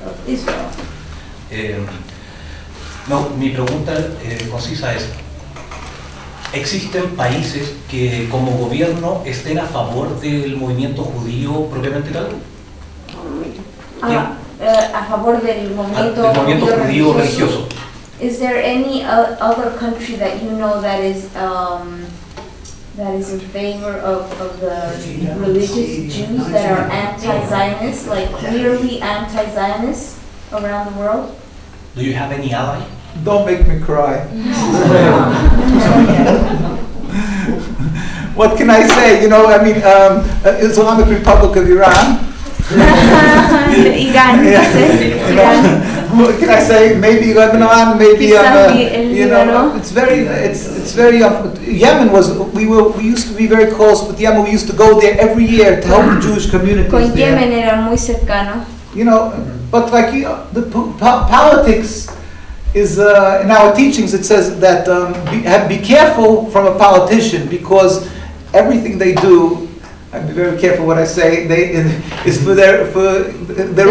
of Israel. Mi pregunta concisa es: ¿existen países que como gobierno estén a favor del movimiento judío propiamente tal? A favor del movimiento judío religioso. Is there any other country that you know that is in favor of the religious Jews that are anti-Zionist, like clearly anti-Zionist around the world? Do you have any ally? Don't make me cry. What can I say? You know, I mean, Islamic Republic of Iran. Iran, You know, what can I say? Maybe Lebanon, maybe you know, it's very. Yemen we used to be very close with Yemen. We used to go there every year to help the Jewish communities Con there. Yemen eran muy cercanos. You know, but like the politics is in our teachings. It says that be careful from a politician because everything they do. I'd be very careful what I say. Is for their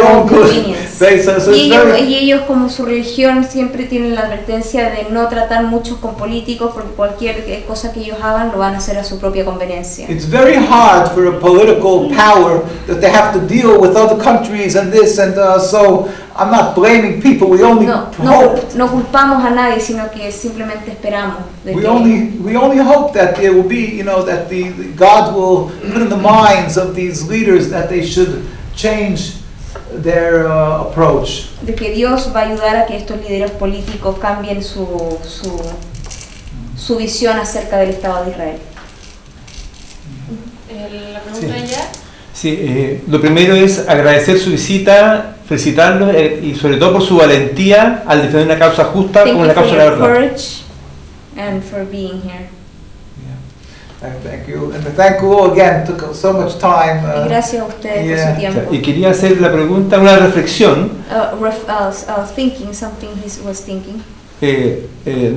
own good. Y ellos como su religión siempre tienen la advertencia de no tratar mucho con políticos porque cualquier cosa que ellos hagan lo van a hacer a su propia conveniencia. It's very hard for a political power that they have to deal with other countries and this and so I'm not blaming people. We only hope. No culpamos a nadie, sino que simplemente esperamos. We only hope that there will be, you know, that the God will put in the minds of these leaders that they should change their approach. De que Dios va a ayudar a que estos líderes políticos cambien su visión acerca del Estado de Israel. La pregunta de ella. Sí, lo primero es agradecer su visita, felicitarlo y sobre todo por su valentía al defender una causa justa como la causa de la verdad. And for being here. Thank you, and thank you all again. It took so much time. Y gracias a ustedes por su tiempo. Y quería hacer la pregunta, una reflexión. Thinking something he was thinking.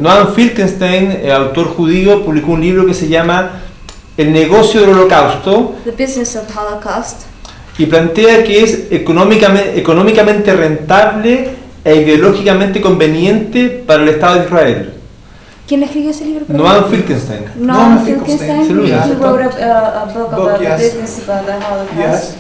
Noam Filkenstein, autor judío, publicó un libro que se llama El negocio del Holocausto. The Business of Holocaust. Y plantea que es económicamente rentable e ideológicamente conveniente para el Estado de Israel. ¿Quién escribió ese libro? Noam Finkelstein. Noam Finkelstein. Sí, He wrote a book about Yes. the business about the Holocaust. Yes.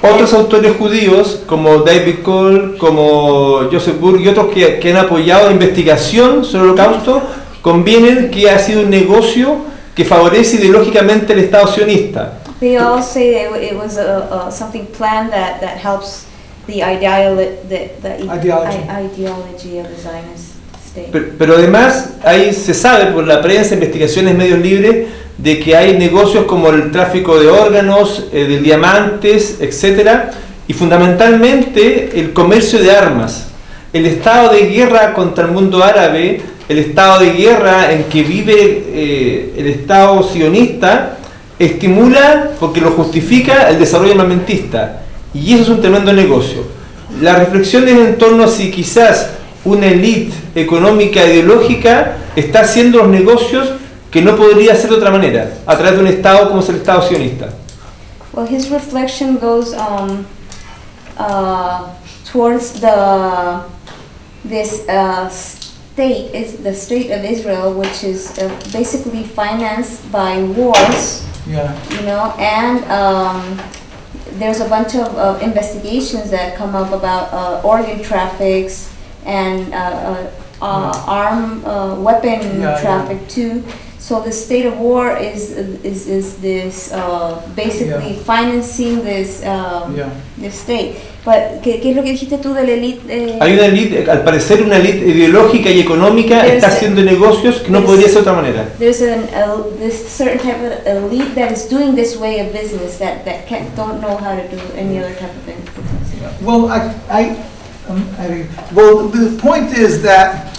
Otros autores judíos, como David Cole, como Joseph Burg y otros que han apoyado la investigación sobre el Holocausto, convienen que ha sido un negocio que favorece ideológicamente el Estado sionista. They all say that it was something planned that helps the ideology of the Zionist state. Pero además, ahí se sabe por la prensa, investigaciones, medios libres, de que hay negocios como el tráfico de órganos, de diamantes, etc. Y fundamentalmente el comercio de armas. El estado de guerra contra el mundo árabe, el estado de guerra en que vive el Estado sionista, estimula, porque lo justifica, el desarrollo armamentista. Y eso es un tremendo negocio. La reflexión es en torno a si quizás una élite económica ideológica está haciendo los negocios que no podría hacer de otra manera, a través de un Estado como es el Estado sionista. Well, his reflection goes towards this state, is the state of Israel, which is basically financed by wars. Yeah. You know, and there's a bunch of investigations that come up about organ traffics and weapon traffic too. So the state of war is this basically financing this this state. But ¿qué es lo que dijiste tú de la élite? Hay una élite, al parecer una élite ideológica y económica está haciendo negocios que no podría ser de otra manera. There's this certain type of elite that is doing this way of business that don't know how to do any other type of business. Well, well, the point is that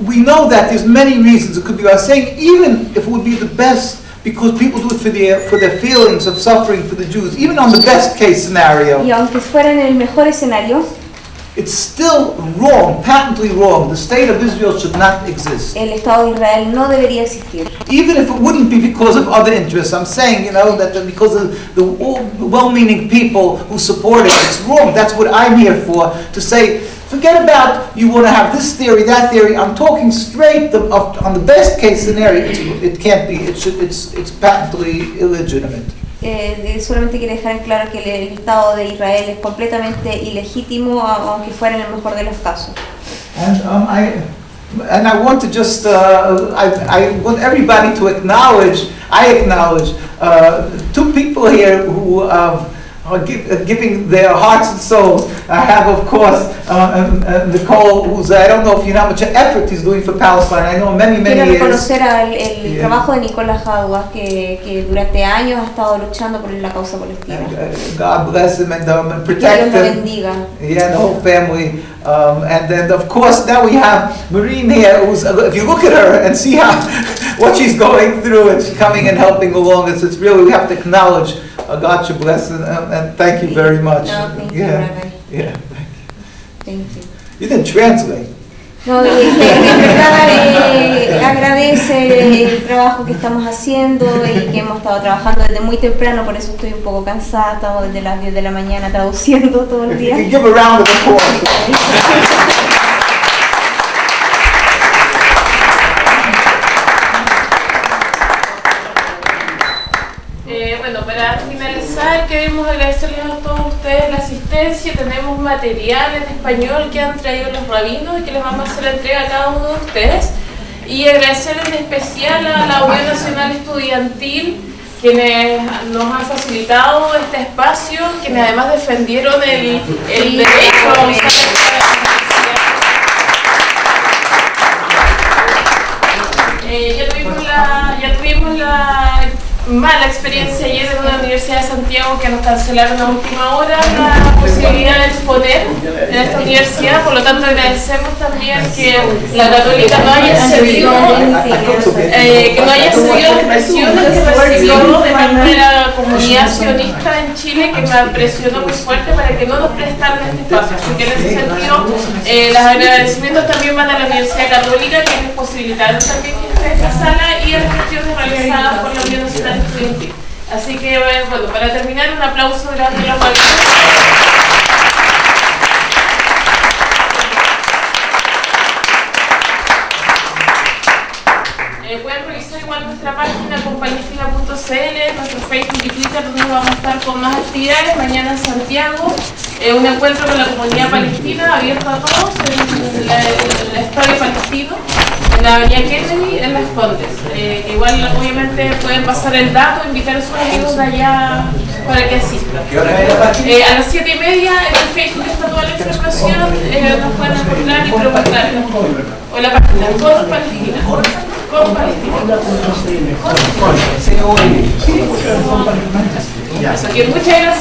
we know that there's many reasons it could be. I was saying even if it would be the best, because people do it for their feelings of suffering for the Jews, even on the best case scenario, Y aunque fuera en el mejor escenario, it's still wrong, patently wrong. The state of Israel should not exist. el Estado de Israel no debería existir. Even if it wouldn't be because of other interests. I'm saying, that because of the well-meaning people who support it, it's wrong. That's what I'm here for, to say, forget about you want to have this theory, that theory. I'm talking straight on the best case scenario. It can't be. It's patently illegitimate. Solamente quiere dejar en claro que el Estado de Israel es completamente ilegítimo, aunque fuera en el mejor de los casos. And I want to just, I want everybody to acknowledge, I acknowledge two people here who are giving their hearts and souls. I have, of course, Nicole, who's, I don't know if you know how much effort he's doing for Palestine. I know many Quiero years. reconocer el trabajo de Nicolás Jaguas, que durante años ha estado luchando por la causa palestina. God bless him and Que protect Dios lo him. bendiga. Yeah, the whole family. And then, of course, now we have Marine here, who's, if you look at her and see what she's going through, and she's coming and helping along, it's really, we have to acknowledge God should bless and thank you very much. No, thank you, Rabbi. Yeah, Thank you. you didn't translate. No, que en verdad agradece el trabajo que estamos haciendo y que hemos estado trabajando desde muy temprano, por eso estoy un poco cansada, estamos desde las 10 de la mañana traduciendo todo el If you día. can give a round of applause. Bueno, para finalizar queremos agradecerles a todos ustedes la asistencia. Tenemos material en español que han traído los rabinos y que les vamos a hacer la entrega a cada uno de ustedes. Y agradecer en especial a la Unión Nacional Estudiantil, quienes nos han facilitado este espacio, quienes además defendieron el derecho a usar ya tuvimos la mala experiencia ayer en una universidad de Santiago que nos cancelaron a última hora la posibilidad de exponer en esta universidad, por lo tanto agradecemos también que la Católica no haya cedido las presiones que recibió de parte de la comunidad sionista en Chile, que me presionó muy fuerte para que no nos prestaran este espacio. Así que en ese sentido los agradecimientos también van a la Universidad Católica, que nos posibilitaron también que esté esta sala y a las gestiones realizadas por la Unión Nacional Estudiantil. Así que, bueno, para terminar, un aplauso grande a los valores. vamos a estar con más actividades. Mañana en Santiago, un encuentro con la comunidad palestina abierto a todos en el Estadio Palestino, en la avenida Kennedy, en Las Condes. Igual, obviamente, pueden pasar el dato, invitar a sus amigos de allá para que asistan. A las 7:30 en el Facebook está toda la información, nos pueden encontrar y preguntar. O la página, con Palestina. Con Palestina. Así que muchas gracias.